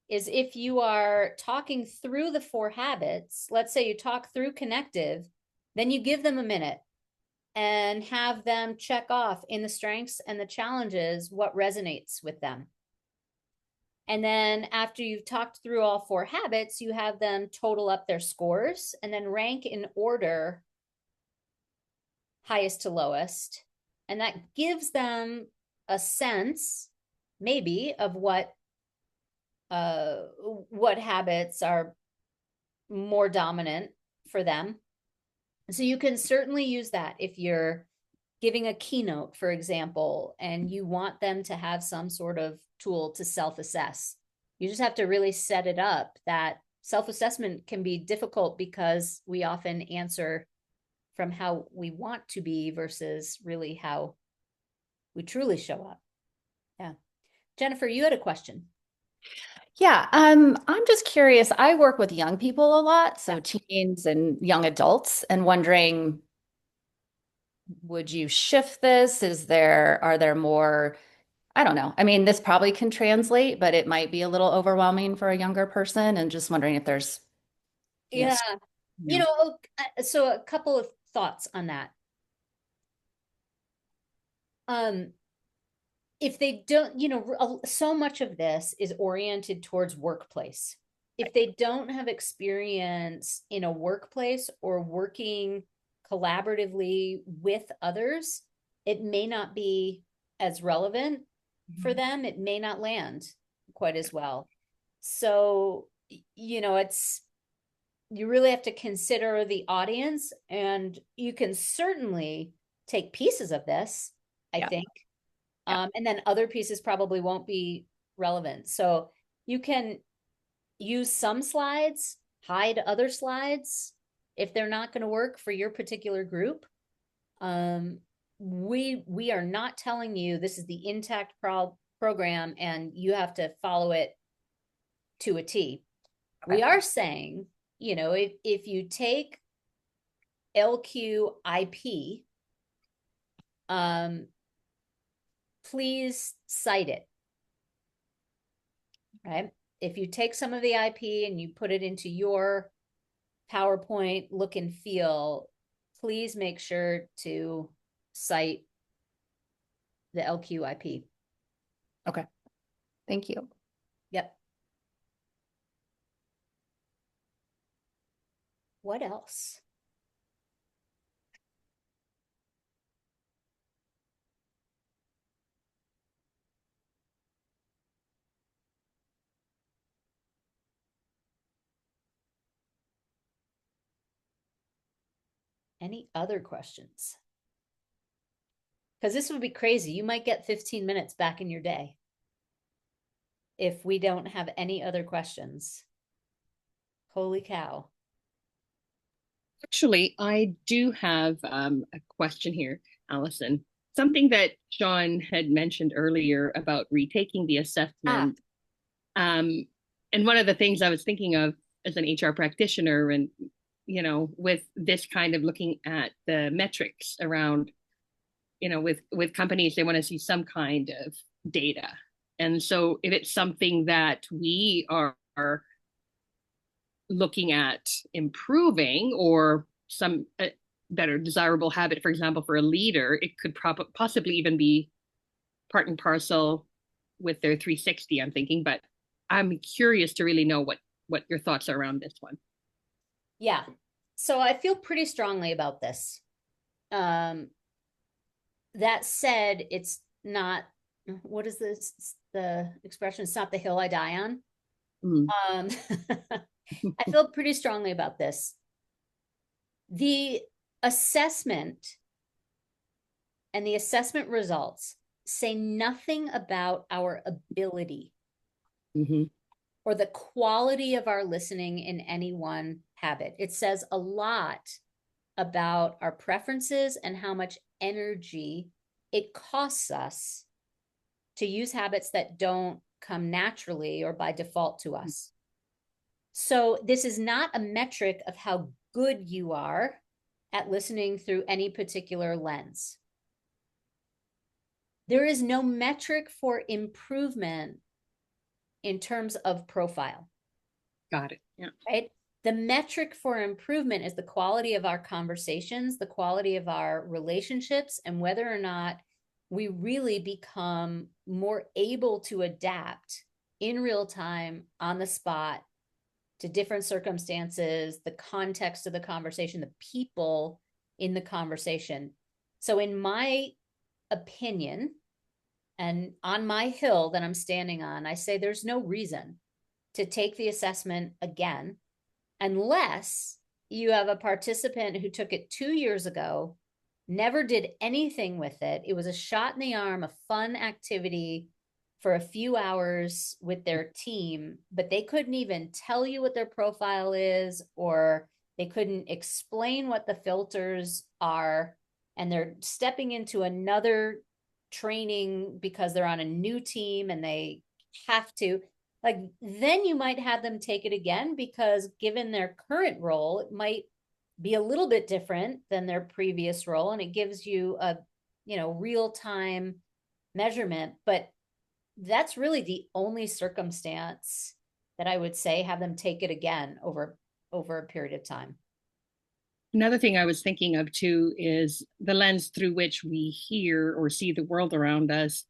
is if you are talking through the 4 habits, let's say you talk through connective, then you give them a minute and have them check off in the strengths and the challenges what resonates with them. And then after you've talked through all 4 habits, you have them total up their scores and then rank in order, highest to lowest. And that gives them a sense, maybe, of what habits are more dominant for them. So you can certainly use that if you're giving a keynote, for example, and you want them to have some sort of tool to self-assess. You just have to really set it up that self-assessment can be difficult because we often answer from how we want to be versus really how we truly show up. Yeah. Jennifer, you had a question. Yeah, I'm just curious. I work with young people a lot, so teens and young adults, and wondering, would you shift this? Are there more, I don't know. I mean, this probably can translate, but it might be a little overwhelming for a younger person, and just wondering if there's, Yeah. You know, so a couple of thoughts on that. If they don't, you know, so much of this is oriented towards workplace. If they don't have experience in a workplace or working collaboratively with others, it may not be as relevant for them. It may not land quite as well. So, you know, you really have to consider the audience, and you can certainly take pieces of this, I think. And then other pieces probably won't be relevant. So you can use some slides, hide other slides. if they're not going to work for your particular group. We are not telling you this is the intact program and you have to follow it to a T. Okay. We are saying, you know, if you take LQIP, please cite it. Right? If you take some of the IP and you put it into your PowerPoint look and feel, please make sure to cite the LQIP. Okay. Thank you. Yep. What else? Any other questions? Because this would be crazy. You might get 15 minutes back in your day if we don't have any other questions. Holy cow. Actually, I do have a question here, Allison. Something that Sean had mentioned earlier about retaking the assessment. And one of the things I was thinking of as an HR practitioner, and you know, with this kind of looking at the metrics around, you know, with companies, they want to see some kind of data. And so if it's something that we are looking at improving, or some better desirable habit, for example, for a leader, it could possibly even be part and parcel with their 360, I'm thinking, but I'm curious to really know what your thoughts are around this one. Yeah. So I feel pretty strongly about this. That said, it's not, what is this? The expression, it's not the hill I die on. I feel pretty strongly about this. The assessment and the assessment results say nothing about our ability or the quality of our listening in any one habit. It says a lot about our preferences and how much energy it costs us to use habits that don't come naturally or by default to us. So this is not a metric of how good you are at listening through any particular lens. There is no metric for improvement in terms of profile. Got it. Yeah. Right? The metric for improvement is the quality of our conversations, the quality of our relationships, and whether or not we really become more able to adapt in real time, on the spot, to different circumstances, the context of the conversation, the people in the conversation. So in my opinion, and on my hill that I'm standing on, I say there's no reason to take the assessment again, unless you have a participant who took it 2 years ago, never did anything with it. It was a shot in the arm, a fun activity for a few hours with their team, but they couldn't even tell you what their profile is, or they couldn't explain what the filters are. And they're stepping into another training because they're on a new team and they have to, like, then you might have them take it again, because given their current role, it might be a little bit different than their previous role. And it gives you a, you know, real-time measurement. But that's really the only circumstance that I would say have them take it again over a period of time. Another thing I was thinking of too is the lens through which we hear or see the world around us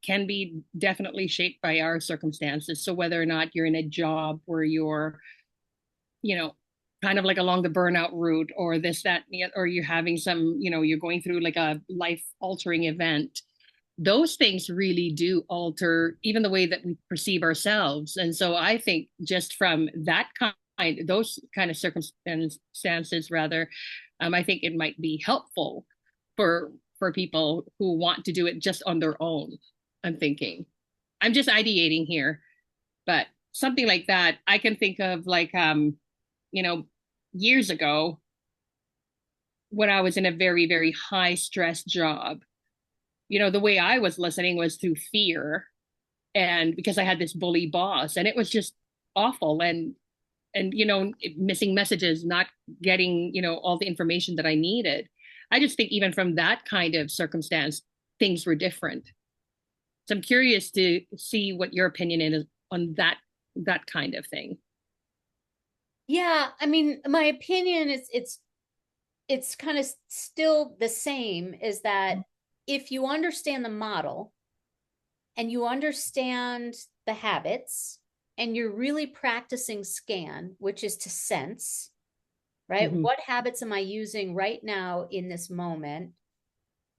can be definitely shaped by our circumstances. So whether or not you're in a job where you're, you know, kind of like along the burnout route, or this, that, or you're having some, you know, you're going through like a life-altering event, those things really do alter even the way that we perceive ourselves. And so I think just from that those kind of circumstances, rather, I think it might be helpful for people who want to do it just on their own. I'm just ideating here, but something like that, I can think of, like, you know, years ago when I was in a very, very high stress job. You know, the way I was listening was through fear, and because I had this bully boss, and it was just awful. And you know, missing messages, not getting, you know, all the information that I needed. I just think even from that kind of circumstance, things were different. So I'm curious to see what your opinion is on that kind of thing. Yeah, I mean, my opinion is it's kind of still the same, is that if you understand the model and you understand the habits and you're really practicing scan, which is to sense, right? Mhm. What habits am I using right now in this moment?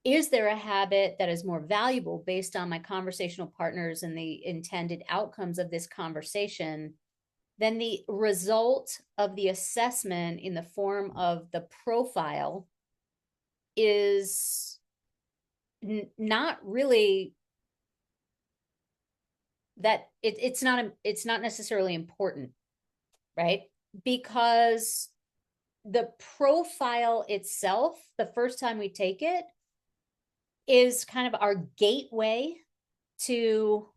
Is there a habit that is more valuable based on my conversational partners and the intended outcomes of this conversation? Then the result of the assessment in the form of the profile is not really that it's not necessarily important, right? Because the profile itself, the first time we take it, is kind of our gateway to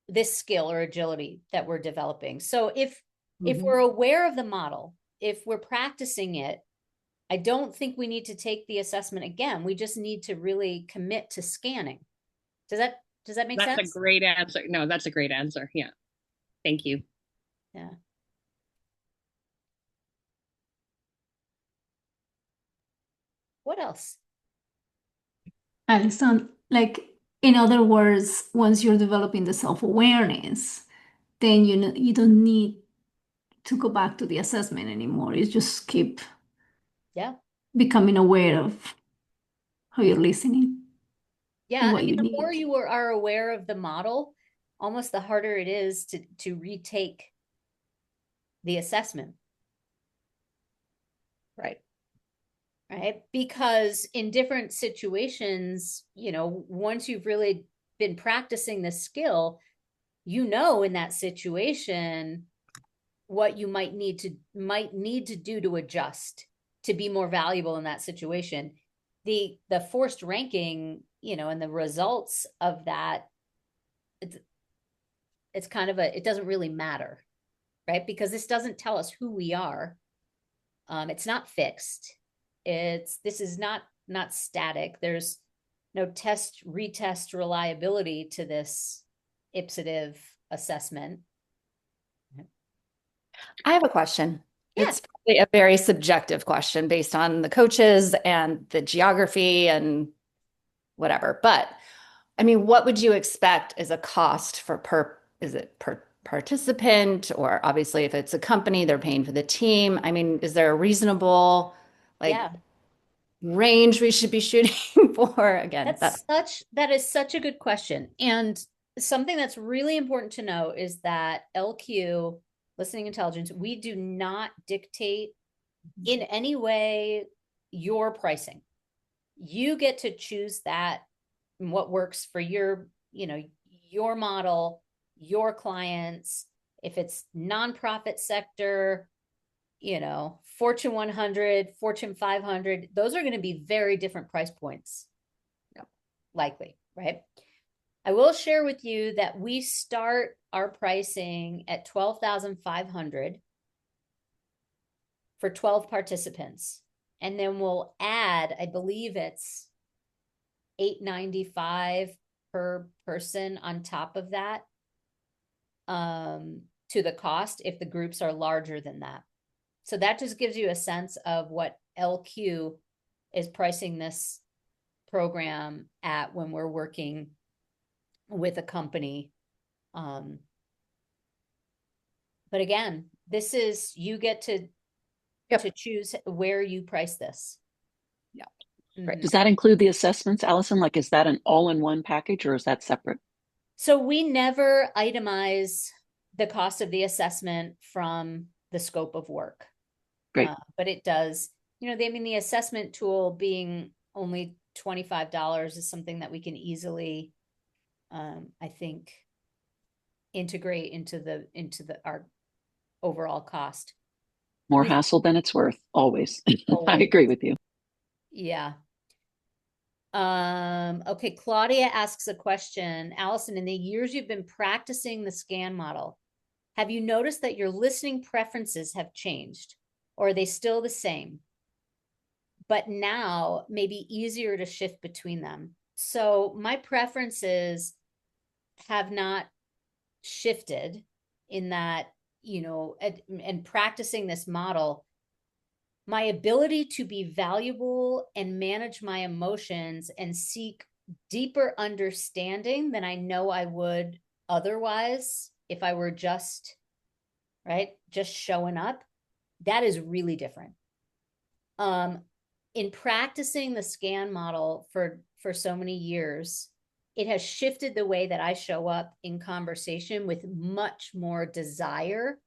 this skill or agility that we're developing. So if we're aware of the model, if we're practicing it, I don't think we need to take the assessment again. We just need to really commit to scanning. Does that make That's a sense? great answer. No, that's a great answer. Yeah. Thank you. Yeah. What else? Alison, like in other words, once you're developing the self-awareness, then you don't need to go back to the assessment anymore. You just keep Yeah. becoming aware of how you're listening and Yeah. I what mean, you the more need. you are aware of the model, almost the harder it is to retake the assessment. Right. Right? Because in different situations, you know, once you've really been practicing the skill, you know, in that situation what you might need to do to adjust to be more valuable in that situation. The forced ranking, you know, and the results of that, it's kind of it doesn't really matter, right? Because this doesn't tell us who we are. It's not fixed. This is not static. There's no test retest reliability to this ipsative assessment. I have a question. Yeah. It's probably a very subjective question based on the coaches and the geography and whatever. But I mean, what would you expect as a cost for is it per participant, or obviously if it's a company, they're paying for the team? I mean, is there a reasonable like Yeah. range we should be shooting for? Again, That is such a good question. And something that's really important to know is that LQ, listening intelligence, we do not dictate in any way your pricing. You get to choose that and what works for your, you know, your model, your clients. If it's nonprofit sector, you know, Fortune 100, Fortune 500, those are going to be very different price points. Likely, right? I will share with you that we start our pricing at 12,500 for 12 participants. And then we'll add, I believe it's $895 per person on top of that, to the cost if the groups are larger than that. So that just gives you a sense of what LQ is pricing this program at when we're working with a company. But again, this is, you get to choose where you price this. Yeah. Right. Does that include the assessments, Allison? Like, is that an all-in-one package or is that separate? So we never itemize the cost of the assessment from the scope of work. Great. But it does, you know, I mean, the assessment tool being only $25 is something that we can easily, I think, integrate into our overall cost. More hassle than it's worth, always. I agree with you. Yeah. Okay, Claudia asks a question. Allison, in the years you've been practicing the SCAN model, have you noticed that your listening preferences have changed, or are they still the same, but now maybe easier to shift between them? So my preferences have not shifted in that, and practicing this model, my ability to be valuable and manage my emotions and seek deeper understanding than I know I would otherwise if I were just showing up, that is really different. In practicing the SCAN model for so many years, it has shifted the way that I show up in conversation with much more desire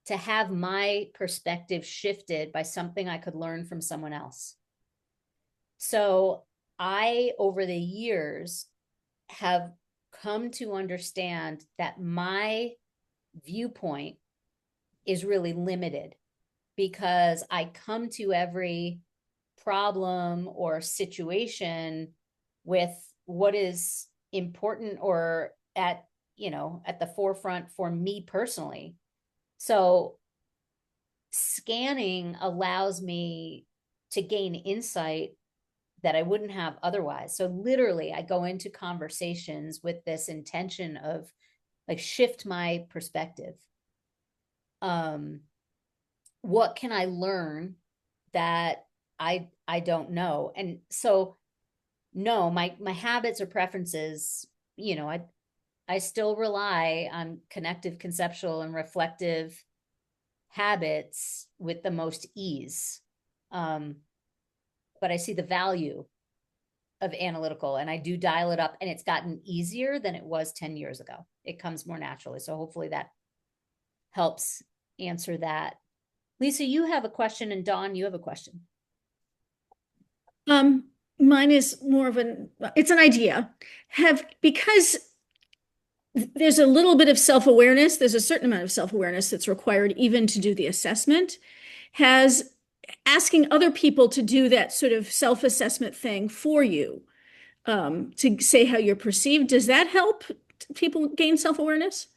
to have my perspective shifted by something I could learn from someone else. So I, over the years, have come to understand that my viewpoint is really limited because I come to every problem or situation with what is important or at the forefront for me personally. So scanning allows me to gain insight that I wouldn't have otherwise. So literally I go into conversations with this intention of shift my perspective. What can I learn that I don't know? And so no, my habits or preferences, I still rely on connective, conceptual, and reflective habits with the most ease. But I see the value of analytical, and I do dial it up, and it's gotten easier than it was 10 years ago. It comes more naturally. So hopefully that helps answer that. Lisa, you have a question, and Dawn, you have a question. Mine is more of it's an idea. Because there's a little bit of self-awareness, there's a certain amount of self-awareness that's required even to do the assessment. Has asking other people to do that sort of self-assessment thing for you, to say how you're perceived, does that help people gain self-awareness?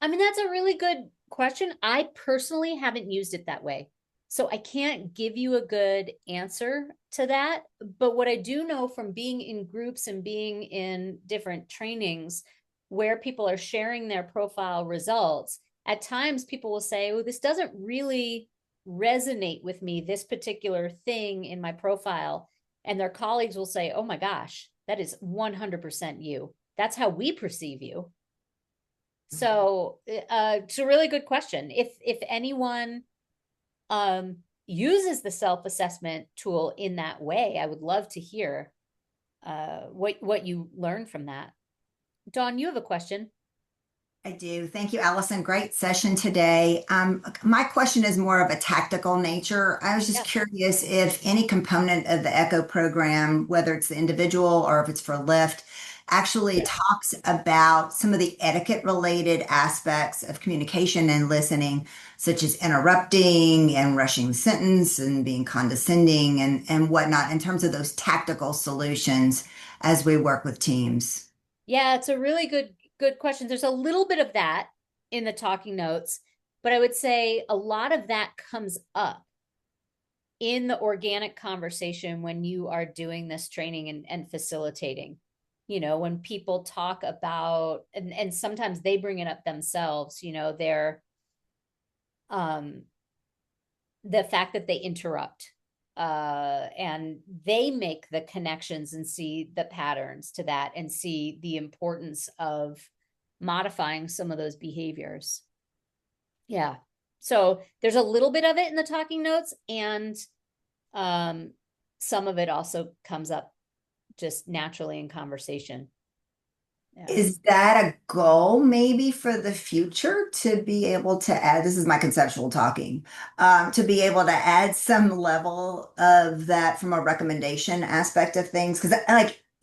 I mean, that's a really good question. I personally haven't used it that way, so I can't give you a good answer to that. But what I do know from being in groups and being in different trainings where people are sharing their profile results, at times people will say, oh, this doesn't really resonate with me, this particular thing in my profile. And their colleagues will say, oh my gosh, that is 100% you. That's how we perceive you. So it's a really good question. If anyone uses the self-assessment tool in that way, I would love to hear what you learned from that. Dawn, you have a question. I do. Thank you, Allison. Great session today. My question is more of a tactical nature. I was just curious if any component of the ECHO program, whether it's the individual or if it's for Lyft, actually talks about some of the etiquette related aspects of communication and listening, such as interrupting and rushing the sentence and being condescending and whatnot, in terms of those tactical solutions as we work with teams. Yeah, it's a really good question. There's a little bit of that in the talking notes, but I would say a lot of that comes up in the organic conversation when you are doing this training and facilitating. When people talk about, and sometimes they bring it up themselves, they're the fact that they interrupt, and they make the connections and see the patterns to that and see the importance of modifying some of those behaviors. Yeah. So there's a little bit of it in the talking notes, and some of it also comes up just naturally in conversation. Yeah. Is that a goal maybe for the future to be able to add, this is my conceptual talking, to be able to add some level of that from a recommendation aspect of things? Because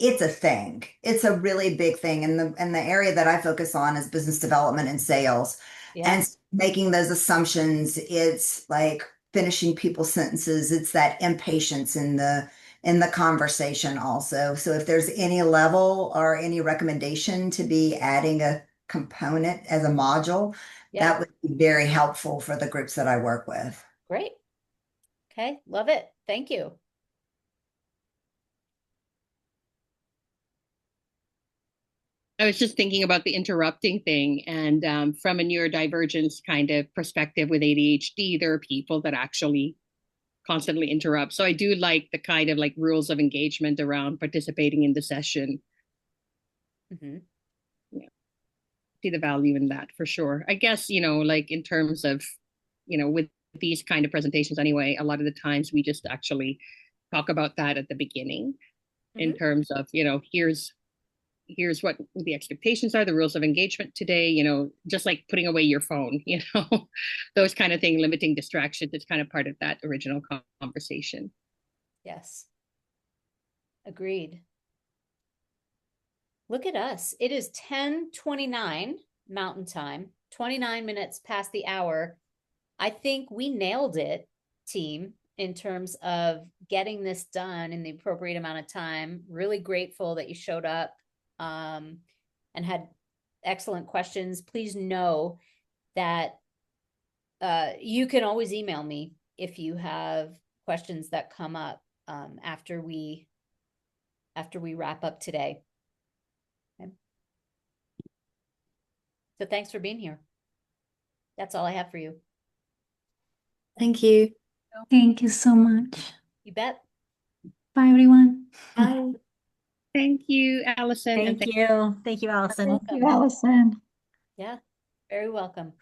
it's a thing. It's a really big thing. And the area that I focus on is business development and sales. Yeah. And making those assumptions. It's like finishing people's sentences. It's that impatience in the conversation also. So if there's any level or any recommendation to be adding a component as a module, Yeah. that would be very helpful for the groups that I work with. Great. Okay, love it. Thank you. I was just thinking about the interrupting thing, and from a neurodivergence kind of perspective with ADHD, there are people that actually constantly interrupt. So I do like the kind of like rules of engagement around participating in the session. Mm-hmm. Yeah. See the value in that for sure. I guess, like in terms of, with these kind of presentations anyway, a lot of the times we just actually talk about that at the beginning in terms of, here's what the expectations are, the rules of engagement today, just like putting away your phone, those kind of things, limiting distractions. It's kind of part of that original conversation. Yes. Agreed. Look at us. It is 10:29 Mountain Time, 29 minutes past the hour. I think we nailed it, team, in terms of getting this done in the appropriate amount of time. Really grateful that you showed up and had excellent questions. Please know that you can always email me if you have questions that come up after we wrap up today. Okay. So thanks for being here. That's all I have for you. Thank you. Thank you so much. You bet. Bye, everyone. Bye. Thank you, Allison. Thank you. Thank you, Allison. Thank you, Allison. Yeah, very welcome.